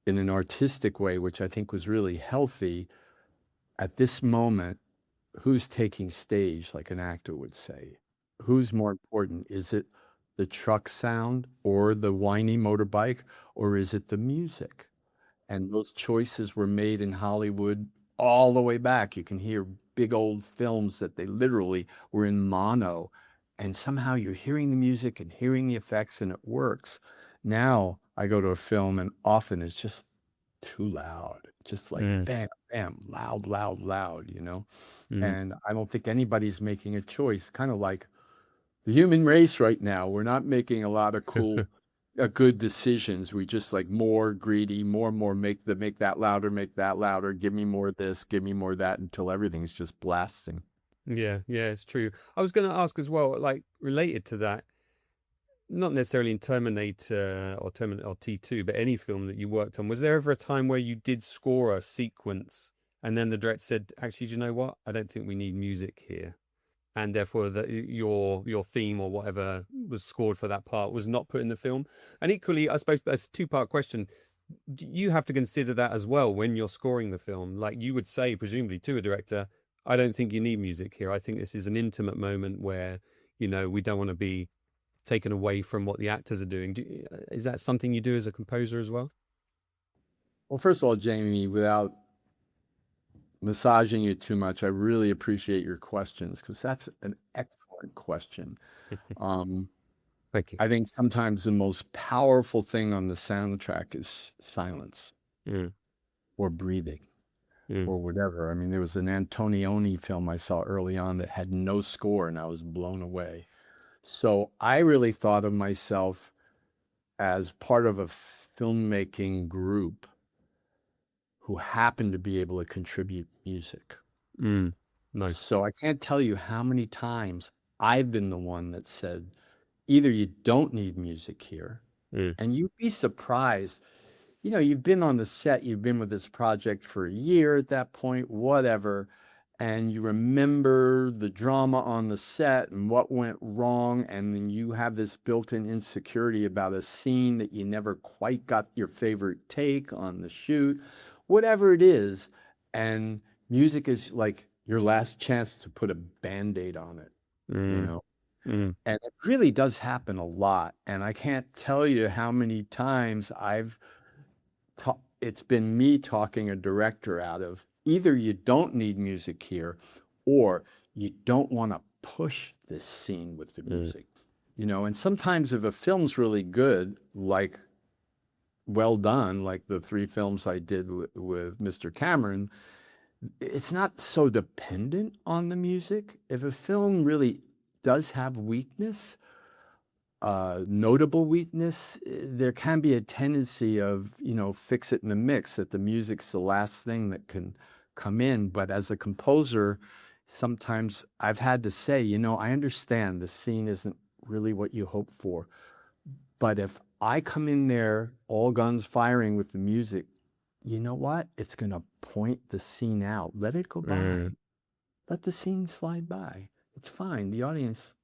in an artistic way, which I think was really healthy. At this moment, who's taking stage, like an actor would say? Who's more important? Is it the truck sound or the whiny motorbike, or is it the music? And those choices were made in Hollywood all the way back. You can hear big old films that they literally were in mono, and somehow you're hearing the music and hearing the effects, and it works. Now I go to a film, and often it's just too loud, just like mm, bam, bam, loud, loud, loud. mm. And I don't think anybody's making a choice, kind of like the human race right now. We're not making a lot of good decisions. We just like more greedy, more and more make that louder, make that louder, give me more of this, give me more of that, until everything's just blasting. Yeah, yeah, it's true. I was going to ask as well, like related to that, not necessarily in Terminator or Terminator or T2, but any film that you worked on, was there ever a time where you did score a sequence and then the director said, actually, do you know what? I don't think we need music here. And therefore your theme or whatever was scored for that part was not put in the film. And equally, I suppose that's a two-part question. You have to consider that as well when you're scoring the film. Like you would say, presumably to a director, I don't think you need music here. I think this is an intimate moment where, we don't want to be taken away from what the actors are doing. Is that something you do as a composer as well? Well, first of all, Jamie, without massaging you too much, I really appreciate your questions, because that's an excellent question. Um, Thank you. I think sometimes the most powerful thing on the soundtrack is silence Mm, or breathing mm, or whatever. I mean, there was an Antonioni film I saw early on that had no score, and I was blown away. So I really thought of myself as part of a filmmaking group who happened to be able to contribute music. mm. Nice. So I can't tell you how many times I've been the one that said, either you don't need music here, Mm. and you'd be surprised. You've been on the set, you've been with this project for a year at that point, whatever, and you remember the drama on the set and what went wrong, and then you have this built-in insecurity about a scene that you never quite got your favorite take on the shoot, whatever it is, and music is like your last chance to put a band-aid on it, you Mm. know? Mm. And it really does happen a lot, and I can't tell you how many times it's been me talking a director out of either you don't need music here or you don't want to push this scene with the Mm. music. And sometimes if a film's really good, like well done, like the 3 films I did with Mr. Cameron, it's not so dependent on the music. If a film really does have weakness, notable weakness, there can be a tendency of, fix it in the mix, that the music's the last thing that can come in. But as a composer, sometimes I've had to say, I understand the scene isn't really what you hope for. But if I come in there all guns firing with the music, you know what? It's going to point the scene out. Let it go by. Mm. Let the scene slide by. It's fine. The audience,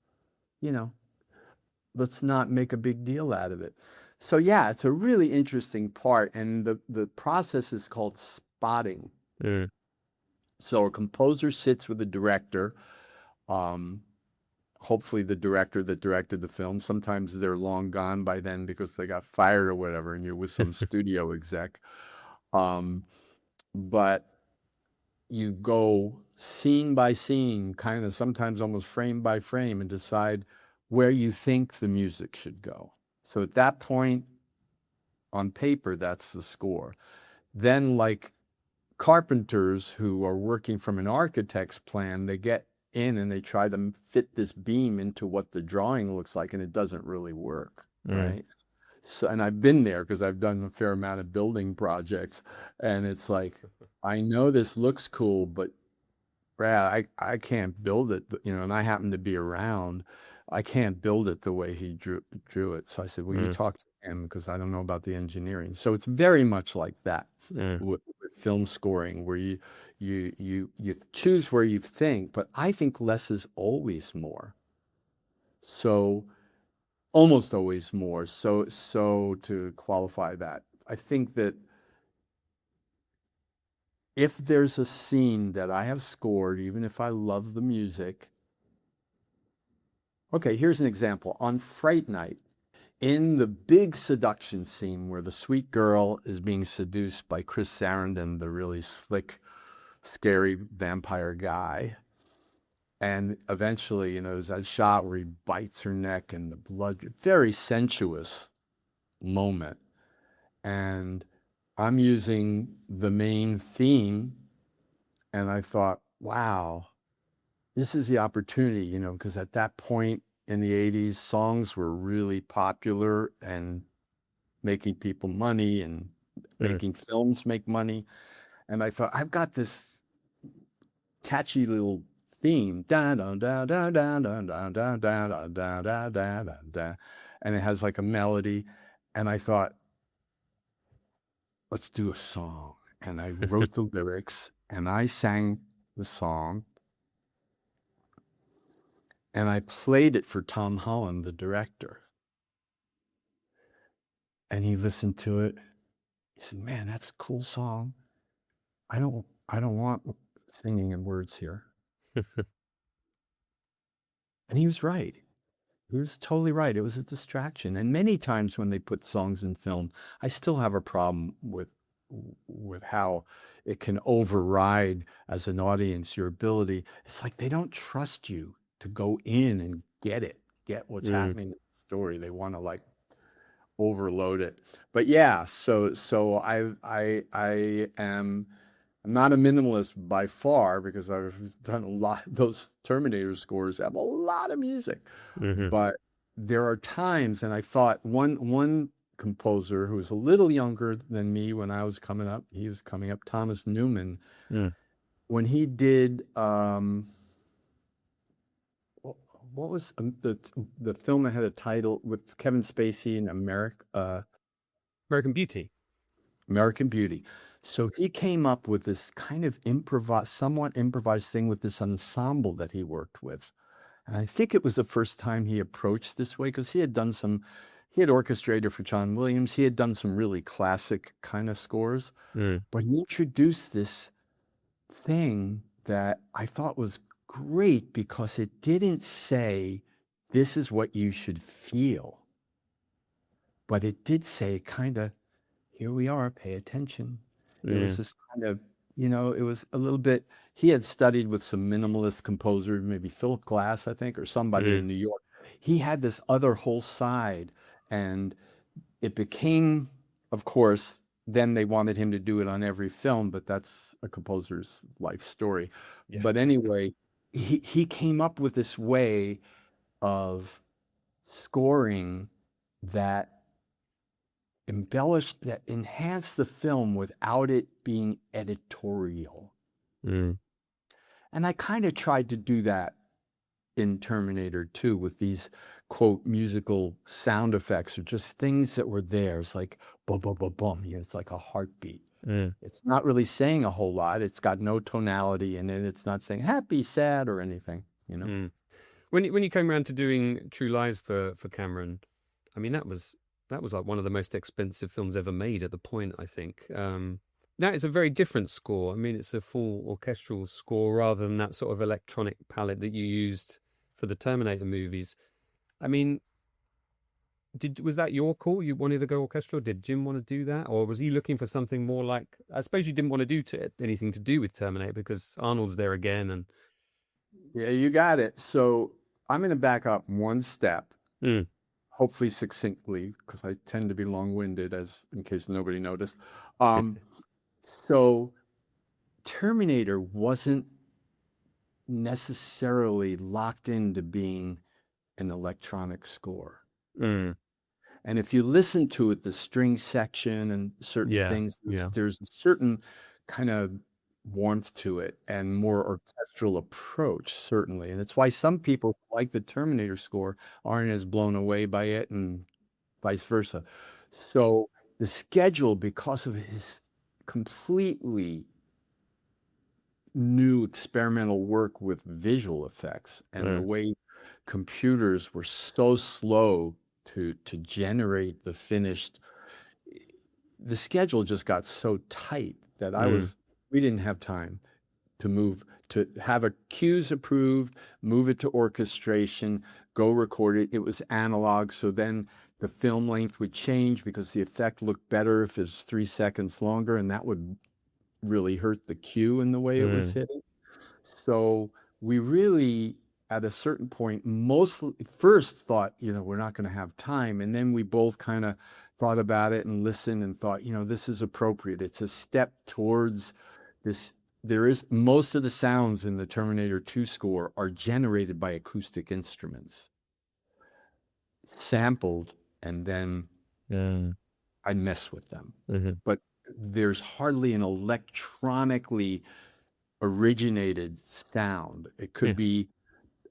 you know, let's not make a big deal out of it. So yeah, it's a really interesting part, and the process is called spotting. Mm. So a composer sits with a director, um, hopefully the director that directed the film. Sometimes they're long gone by then because they got fired or whatever, and you're with some studio exec. Um, but you go scene by scene, kind of sometimes almost frame by frame, and decide where you think the music should go. So at that point, on paper, that's the score. Then, like carpenters who are working from an architect's plan, they get in and they try to fit this beam into what the drawing looks like, and it doesn't really work, Mm. right? So, and I've been there because I've done a fair amount of building projects, and it's like, I know this looks cool, but Brad, I can't build it, and I happen to be around. I can't build it the way he drew it. So I said, well, you Mm. talk to him because I don't know about the engineering. So it's very much like that Mm. with film scoring, where you choose where you think, but I think less is always more. So almost always more. So to qualify that, I think that if there's a scene that I have scored, even if I love the music. Okay, here's an example. On Fright Night, in the big seduction scene where the sweet girl is being seduced by Chris Sarandon, the really slick, scary vampire guy, and eventually, there's that shot where he bites her neck and the blood, very sensuous moment. And I'm using the main theme, and I thought, wow, this is the opportunity, because at that point in the 80s, songs were really popular and making people money and Mm. making films make money. And I thought, I've got this catchy little theme, da da da da da da da da da da da da da, and it has like a melody. And I thought, let's do a song. And I wrote the lyrics and I sang the song. And I played it for Tom Holland, the director. And he listened to it. He said, "Man, that's a cool song. I don't want singing and words here." And he was right. He was totally right. It was a distraction. And many times when they put songs in film, I still have a problem with how it can override as an audience your ability. It's like they don't trust you to go in and get what's Mm. happening in the story. They want to like overload it. But yeah, so I am I'm not a minimalist by far because I've done a lot. Those Terminator scores have a lot of music, Mhm. but there are times, and I thought one composer who was a little younger than me when I was coming up, he was coming up, Thomas Newman, Mm. when he did what was the film that had a title with Kevin Spacey and American Beauty. American Beauty. So he came up with this kind of somewhat improvised thing with this ensemble that he worked with. And I think it was the first time he approached this way because he had orchestrated for John Williams. He had done some really classic kind of scores, but he introduced this thing that I thought was great because it didn't say, this is what you should feel, but it did say kind of, here we are, pay attention. It was this kind of, it was a little bit, he had studied with some minimalist composer, maybe Philip Glass, I think, or somebody in New York. He had this other whole side, and it became, of course, then they wanted him to do it on every film, but that's a composer's life story. Yeah. But anyway, he came up with this way of scoring that that enhanced the film without it being editorial. And I kind of tried to do that in Terminator 2 with these, quote, musical sound effects or just things that were there. It's like, boom, boom, boom, boom. It's like a heartbeat. It's not really saying a whole lot. It's got no tonality in it. It's not saying happy, sad, or anything, When you came around to doing True Lies for Cameron, I mean, that was like one of the most expensive films ever made at the point, I think. That is a very different score. I mean, it's a full orchestral score rather than that sort of electronic palette that you used for the Terminator movies. I mean, was that your call? You wanted to go orchestral? Did Jim want to do that? Or was he looking for something more like, I suppose you didn't want to do anything to do with Terminator because Arnold's there again. And yeah, you got it. So I'm going to back up one step. Hopefully succinctly, because I tend to be long-winded, as in case nobody noticed. So Terminator wasn't necessarily locked into being an electronic score. And if you listen to it, the string section and certain things, there's a certain kind of warmth to it and more orchestral approach, certainly. And it's why some people who like the Terminator score aren't as blown away by it and vice versa. So the schedule, because of his completely new experimental work with visual effects and the way computers were so slow to generate the finished, the schedule just got so tight that we didn't have time to have a cues approved, move it to orchestration, go record it. It was analog, so then the film length would change because the effect looked better if it was 3 seconds longer, and that would really hurt the cue in the way it was hitting. So we really, at a certain point, first thought, we're not going to have time. And then we both kind of thought about it and listened and thought, this is appropriate. It's a step towards this. Most of the sounds in the Terminator 2 score are generated by acoustic instruments, sampled, and then I mess with them. But there's hardly an electronically originated sound. It could be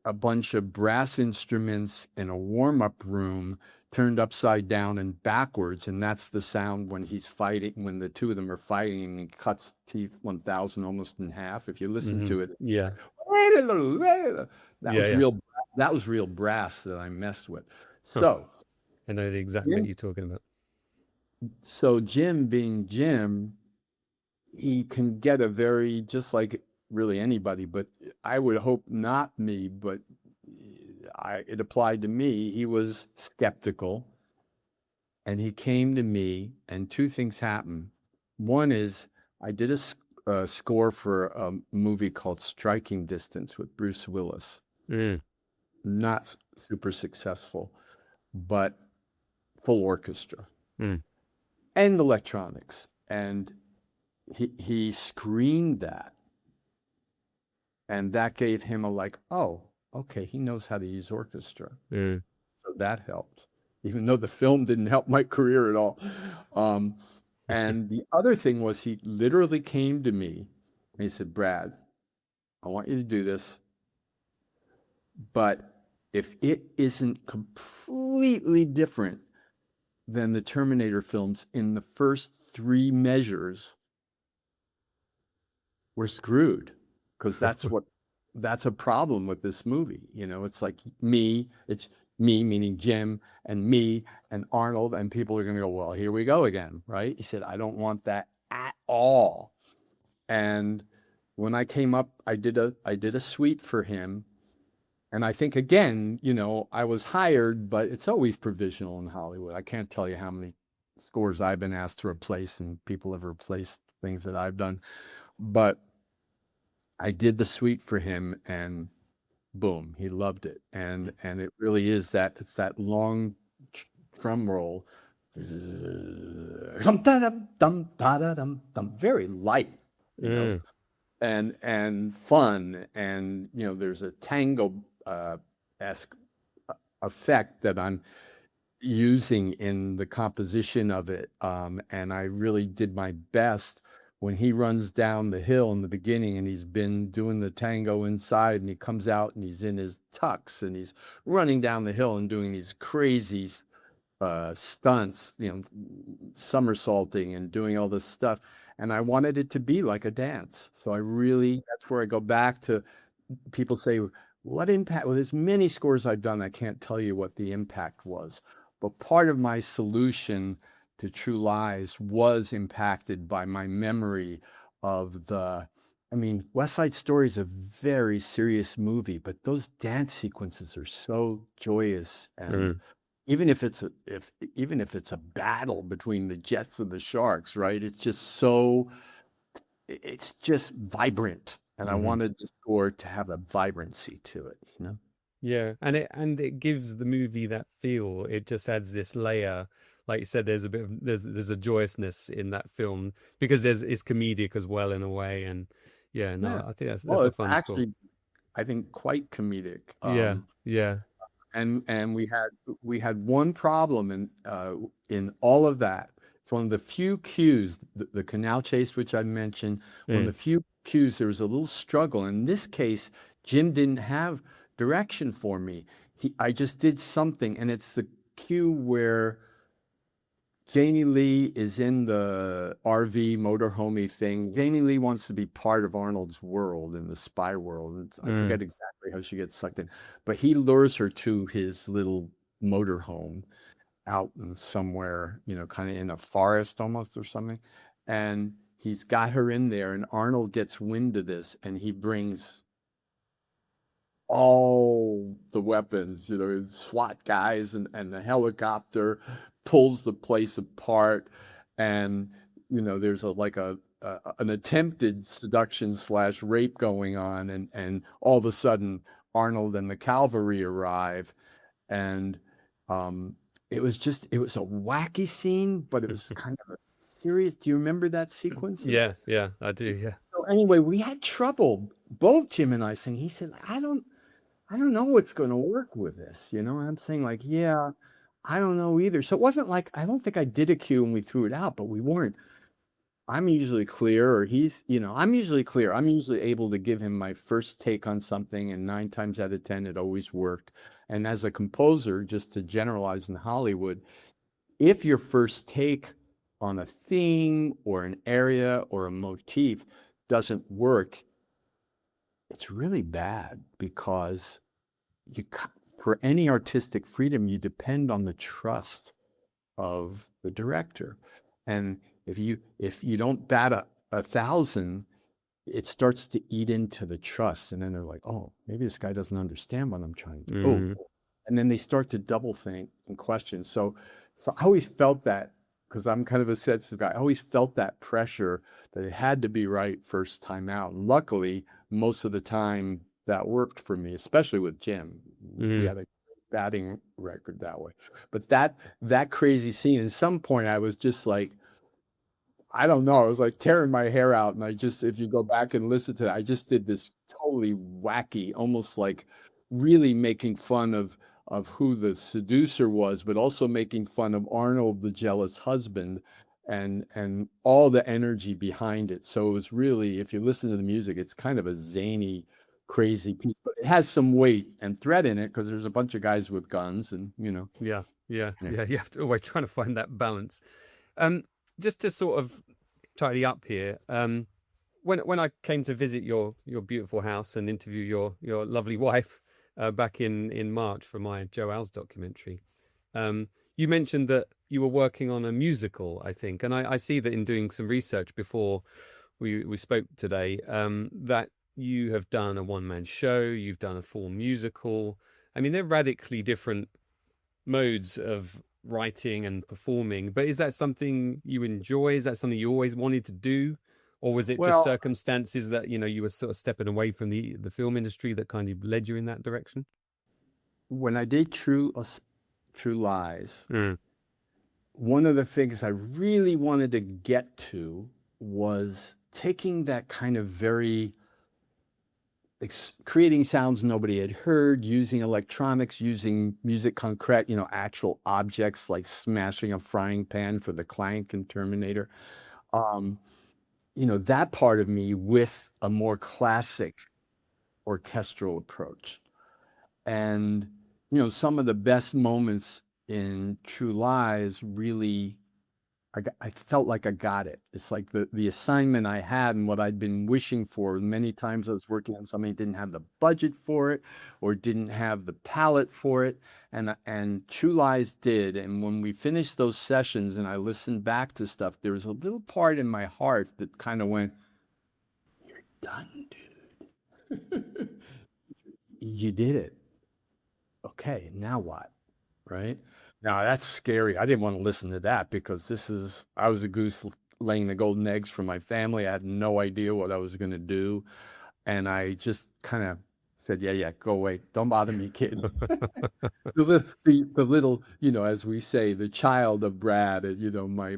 a bunch of brass instruments in a warm-up room turned upside down and backwards, and that's the sound when he's fighting, when the two of them are fighting, and he cuts Teeth 1000 almost in half. If you listen to it, that was real brass that I messed with. So I know the exact bit you're talking about. So Jim, being Jim, he can get just like really anybody, but I would hope not me, but it applied to me. He was skeptical, and he came to me, and two things happened. One is I did a score for a movie called Striking Distance with Bruce Willis. Not super successful, but full orchestra and electronics. And he screened that, and that gave him oh, okay, he knows how to use orchestra. So that helped, even though the film didn't help my career at all. And the other thing was he literally came to me and he said, Brad, I want you to do this, but if it isn't completely different than the Terminator films in the first three measures, we're screwed. Because that's a problem with this movie. It's like it's me, meaning Jim, and me and Arnold, and people are going to go, well, here we go again, right? He said, I don't want that at all. And when I came up, I did a suite for him. And I think again, I was hired, but it's always provisional in Hollywood. I can't tell you how many scores I've been asked to replace, and people have replaced things that I've done. But I did the suite for him, and boom, he loved it. And it really is it's that long drum roll, very light, Mm. and fun, and there's a tango esque effect that I'm using in the composition of it. And I really did my best when he runs down the hill in the beginning, and he's been doing the tango inside, and he comes out and he's in his tux and he's running down the hill and doing these crazy stunts, somersaulting and doing all this stuff. And I wanted it to be like a dance. So that's where I go back to. People say, what impact? Well, there's many scores I've done. I can't tell you what the impact was. But part of my solution to True Lies was impacted by my memory of West Side Story is a very serious movie, but those dance sequences are so joyous. And Mm. even if it's a battle between the Jets and the Sharks, right? It's just vibrant. And I Hmm. wanted the score to have a vibrancy to it. Yeah, and it gives the movie that feel. It just adds this layer. Like you said, there's a bit of there's a joyousness in that film because it's comedic as well in a way. And yeah, Yeah. no, I think that's Well, a it's fun score. actually, I think, quite comedic. Yeah, yeah. And we had one problem in all of that. It's one of the few cues, the canal chase, which I mentioned, one of Mm. the few cues, there was a little struggle. In this case, Jim didn't have direction for me. I just did something, and it's the cue where Jamie Lee is in the RV motorhomey thing. Jamie Lee wants to be part of Arnold's world in the spy world. I Mm. forget exactly how she gets sucked in, but he lures her to his little motorhome out in somewhere, kind of in a forest almost or something. And he's got her in there, and Arnold gets wind of this, and he brings all the weapons, his SWAT guys and the helicopter pulls the place apart. And, there's an attempted seduction slash rape going on. And all of a sudden, Arnold and the cavalry arrive. And it was a wacky scene, but it was kind of a serious. Do you remember that sequence? Yeah, yeah, I do. Yeah. So anyway, we had trouble, both Jim and I saying, he said, I don't know what's going to work with this, And I'm saying like, yeah, I don't know either. So it wasn't like, I don't think I did a cue and we threw it out, but we weren't. I'm usually clear, or I'm usually clear. I'm usually able to give him my first take on something, and 9 times out of 10, it always worked. And as a composer, just to generalize in Hollywood, if your first take on a theme or an area or a motif doesn't work, it's really bad because you for any artistic freedom, you depend on the trust of the director. And if you don't bat a thousand, it starts to eat into the trust. And then they're like, oh, maybe this guy doesn't understand what I'm trying to do. Oh, Mm. and then they start to double think and question. So I always felt that, because I'm kind of a sensitive guy. I always felt that pressure that it had to be right first time out. And luckily, most of the time that worked for me, especially with Jim. We Mm. had a batting record that way. But that crazy scene, at some point I was just like, I don't know. I was like tearing my hair out. And if you go back and listen to it, I just did this totally wacky, almost like really making fun of who the seducer was, but also making fun of Arnold, the jealous husband, and all the energy behind it. So it was really, if you listen to the music, it's kind of a zany, crazy piece, but it has some weight and threat in it because there's a bunch of guys with guns and, Yeah, yeah, yeah. yeah. You have to always trying to find that balance. Um, just to sort of tidy up here. When I came to visit your beautiful house and interview your lovely wife back in March for my Joe Al's documentary, you mentioned that you were working on a musical, I think, and I see that in doing some research before we spoke today, that you have done a one man show, you've done a full musical. I mean, they're radically different modes of writing and performing, but is that something you enjoy? Is that something you always wanted to do? Or was it just Well, circumstances that, you were sort of stepping away from the film industry that kind of led you in that direction? when I did True Lies, Mm, one of the things I really wanted to get to was taking that kind of very creating sounds nobody had heard, using electronics, using music concrete, actual objects like smashing a frying pan for the clank in Terminator. Um, that part of me with a more classic orchestral approach. And, some of the best moments in True Lies really I felt like I got it. It's like the assignment I had and what I'd been wishing for. Many times I was working on something, didn't have the budget for it or didn't have the palette for it. And True Lies did. And when we finished those sessions and I listened back to stuff, there was a little part in my heart that kind of went, "You're done, dude. You did it. Okay, now what?" Right? Now that's scary. I didn't want to listen to that because I was a goose laying the golden eggs for my family. I had no idea what I was going to do. And I just kind of said, yeah, yeah, go away. Don't bother me, kid. The little, as we say, the child of Brad,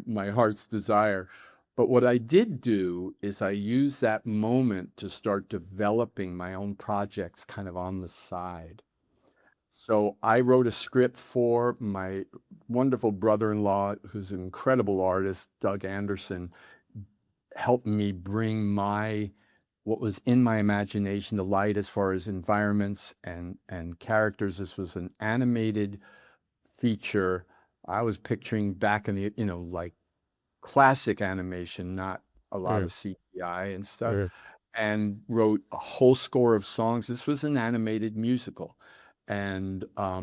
my heart's desire. But what I did do is I used that moment to start developing my own projects kind of on the side. So I wrote a script for my wonderful brother-in-law, who's an incredible artist, Doug Anderson, helped me bring what was in my imagination to light as far as environments and characters. This was an animated feature. I was picturing back in the, like classic animation, not a lot mm, of CGI and stuff, mm. and wrote a whole score of songs. This was an animated musical. And I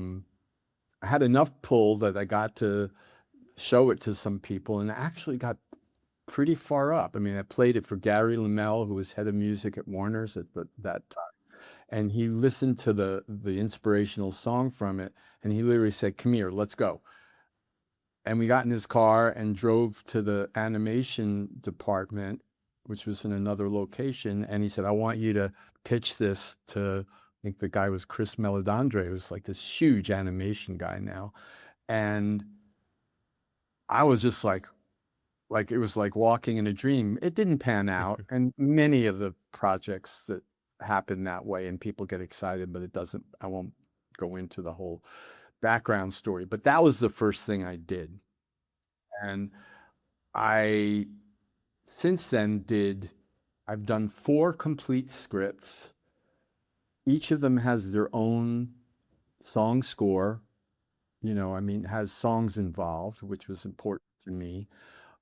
had enough pull that I got to show it to some people and actually got pretty far up. I mean, I played it for Gary Lamel, who was head of music at Warner's at that time. And he listened to the inspirational song from it, and he literally said, "Come here, let's go." And we got in his car and drove to the animation department, which was in another location. And he said, "I want you to pitch this to," I think the guy was Chris Meledandri, who's like this huge animation guy now. And I was just like it was like walking in a dream. It didn't pan out. And many of the projects that happen that way and people get excited, but it doesn't, I won't go into the whole background story. But that was the first thing I did. And I since then I've done 4 complete scripts. Each of them has their own song score, I mean, has songs involved, which was important to me.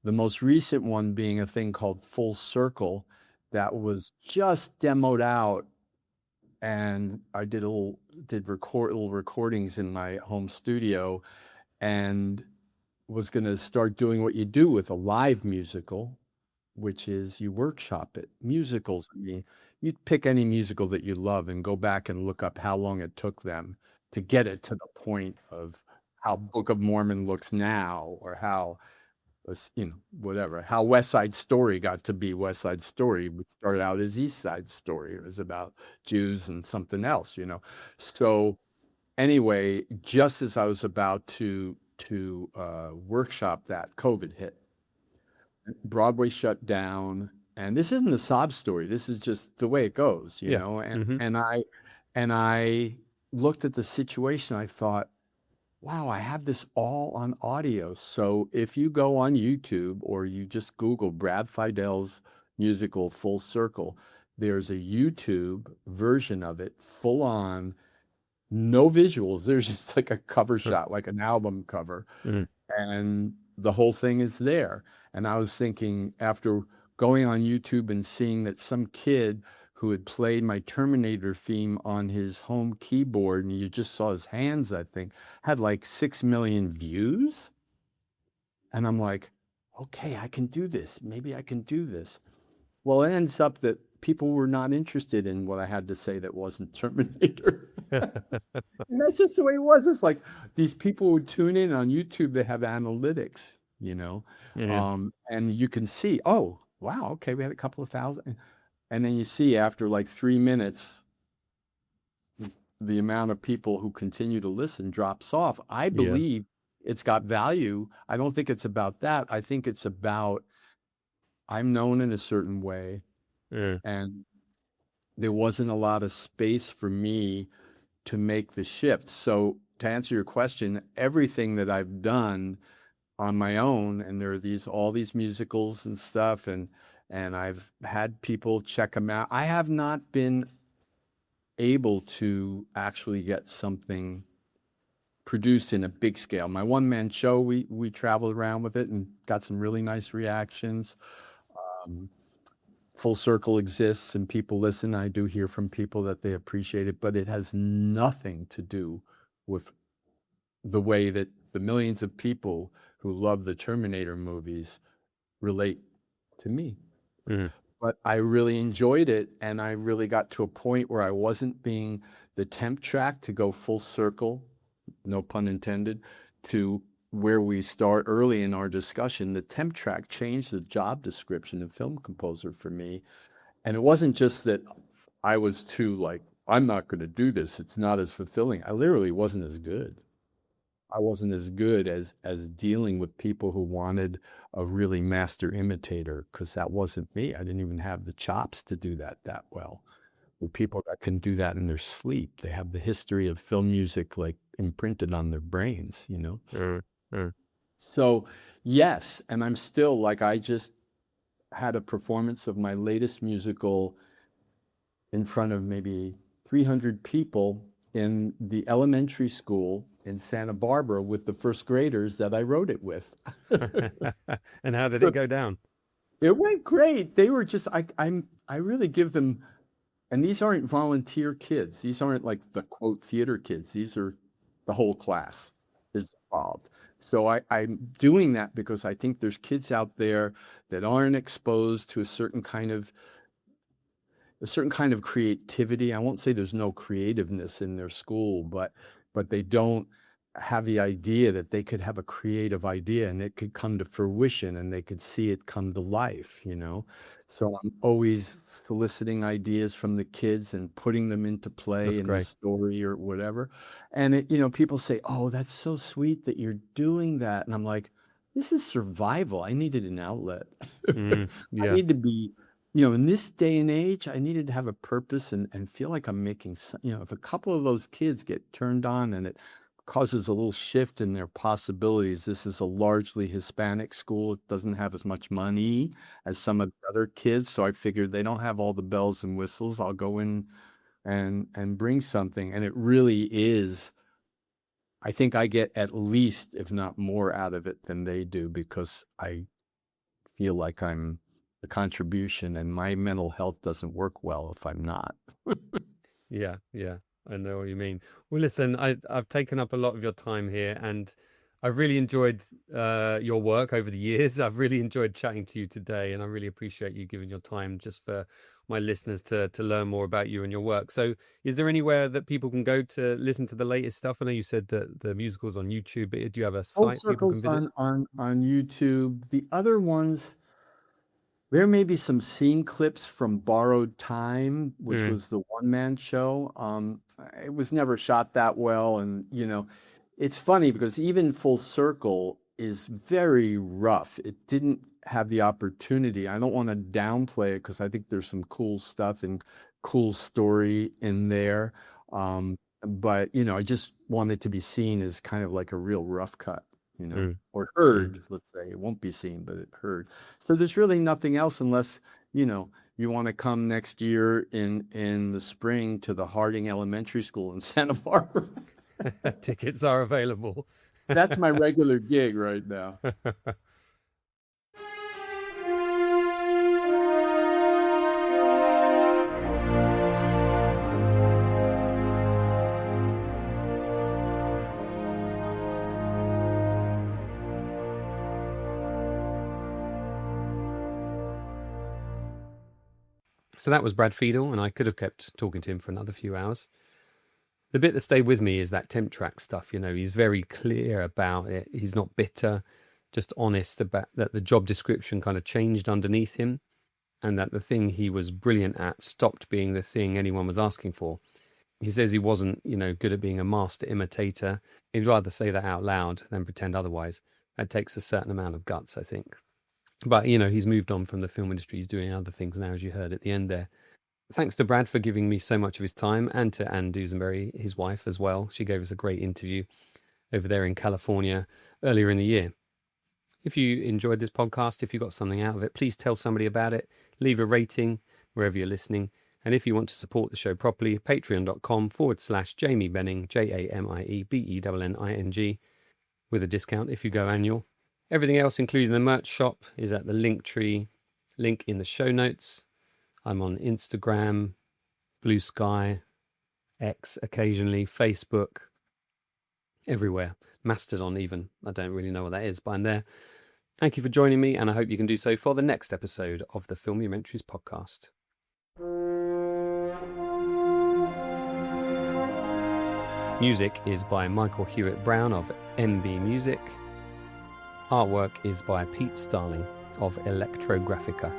The most recent one being a thing called Full Circle that was just demoed out, and I did little recordings in my home studio and was going to start doing what you do with a live musical, which is you workshop it. Musicals, I mean, you'd pick any musical that you love and go back and look up how long it took them to get it to the point of how Book of Mormon looks now, or how, whatever, how West Side Story got to be West Side Story. It started out as East Side Story. It was about Jews and something else. So anyway, just as I was about to workshop that, COVID hit. Broadway shut down, and this isn't a sob story. This is just the way it goes, Yeah. And Hmm. I looked at the situation. I thought, wow, I have this all on audio. So if you go on YouTube or you just Google Brad Fiedel's musical Full Circle, there's a YouTube version of it, full on, no visuals. There's just like a cover shot, like an album cover, Mm. and the whole thing is there. And I was thinking, after going on YouTube and seeing that some kid who had played my Terminator theme on his home keyboard, and you just saw his hands, I think, had like 6 million views. And I'm like, okay, I can do this. Maybe I can do this. Well, it ends up that people were not interested in what I had to say that wasn't Terminator. And that's just the way it was. It's like these people would tune in on YouTube. They have analytics, Yeah. and you can see, oh, wow, okay, we had a couple of thousand. And then you see after like 3 minutes, the amount of people who continue to listen drops off. I Yeah. believe it's got value. I don't think it's about that. I think it's about I'm known in a certain way, Yeah. and there wasn't a lot of space for me to make the shift. So to answer your question, everything that I've done on my own, and there are all these musicals and stuff, and I've had people check them out. I have not been able to actually get something produced in a big scale. My one-man show, we traveled around with it and got some really nice reactions. Um, Full Circle exists and people listen. I do hear from people that they appreciate it, but it has nothing to do with the way that the millions of people who love the Terminator movies relate to me. Mm. But I really enjoyed it, and I really got to a point where I wasn't being the temp track to go full circle, no pun intended, to where we start early in our discussion. The temp track changed the job description of film composer for me. And it wasn't just that I was too like, I'm not going to do this. It's not as fulfilling. I literally wasn't as good. I wasn't as good as dealing with people who wanted a really master imitator, because that wasn't me. I didn't even have the chops to do that well. With people that can do that in their sleep, they have the history of film music like imprinted on their brains. Mm. Mm. So yes, and I'm still like, I just had a performance of my latest musical in front of maybe 300 people in the elementary school in Santa Barbara with the first graders that I wrote it with. And how did So it go down? it went great. They were just I really give them, and these aren't volunteer kids. These aren't like the quote theater kids. These are the whole class is involved. So I'm doing that because I think there's kids out there that aren't exposed to a certain kind of creativity. I won't say there's no creativeness in their school, but they don't have the idea that they could have a creative idea and it could come to fruition and they could see it come to life. So I'm always soliciting ideas from the kids and putting them into play That's in the great. story or whatever. And people say, "Oh, that's so sweet that you're doing that." And I'm like, "This is survival. I needed an outlet. Mm. I Yeah. need to be in this day and age, I needed to have a purpose and feel like I'm making if a couple of those kids get turned on and it causes a little shift in their possibilities. This is a largely Hispanic school. It doesn't have as much money as some of the other kids. So I figured they don't have all the bells and whistles. I'll go in and bring something. And it really is, I think I get at least, if not more out of it than they do, because I feel like I'm the contribution, and my mental health doesn't work well if I'm not. Yeah. Yeah. I know what you mean. Well, listen, I've taken up a lot of your time here, and I've really enjoyed your work over the years. I've really enjoyed chatting to you today, and I really appreciate you giving your time just for my listeners to learn more about you and your work. So, is there anywhere that people can go to listen to the latest stuff? I know you said that the musical's on YouTube, but do you have a Full site people can Circles visit? on YouTube. The other ones, there may be some scene clips from Borrowed Time, which Mm. was the one-man show. It was never shot that well, and it's funny because even Full Circle is very rough. It didn't have the opportunity. I don't want to downplay it because I think there's some cool stuff and cool story in there. But I just want it to be seen as kind of like a real rough cut, Mm. or Mm. heard, let's say. It won't be seen, but it heard. So there's really nothing else unless, you want to come next year in the spring to the Harding Elementary School in Santa Barbara. Tickets are available. That's my regular gig right now. So that was Brad Fiedel, and I could have kept talking to him for another few hours. The bit that stayed with me is that temp track stuff. He's very clear about it. He's not bitter, just honest about that the job description kind of changed underneath him, and that the thing he was brilliant at stopped being the thing anyone was asking for. He says he wasn't, good at being a master imitator. He'd rather say that out loud than pretend otherwise. That takes a certain amount of guts, I think. But, he's moved on from the film industry. He's doing other things now, as you heard at the end there. Thanks to Brad for giving me so much of his time, and to Anne Dusenberry, his wife, as well. She gave us a great interview over there in California earlier in the year. If you enjoyed this podcast, if you got something out of it, please tell somebody about it. Leave a rating wherever you're listening. And if you want to support the show properly, patreon.com/Jamie Benning, JamieBenning, with a discount if you go annual. Everything else, including the merch shop, is at the Linktree link in the show notes. I'm on Instagram, Blue Sky, X occasionally, Facebook, everywhere. Mastodon even. I don't really know what that is, but I'm there. Thank you for joining me, and I hope you can do so for the next episode of the Filmumentaries podcast. Music is by Michael Hewitt-Brown of MB Music. Artwork is by Pete Starling of Electrographica.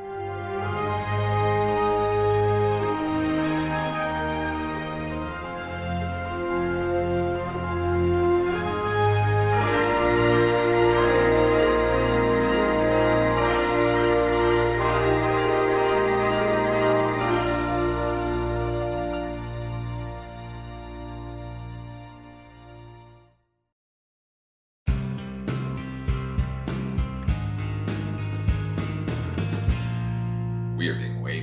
We are being way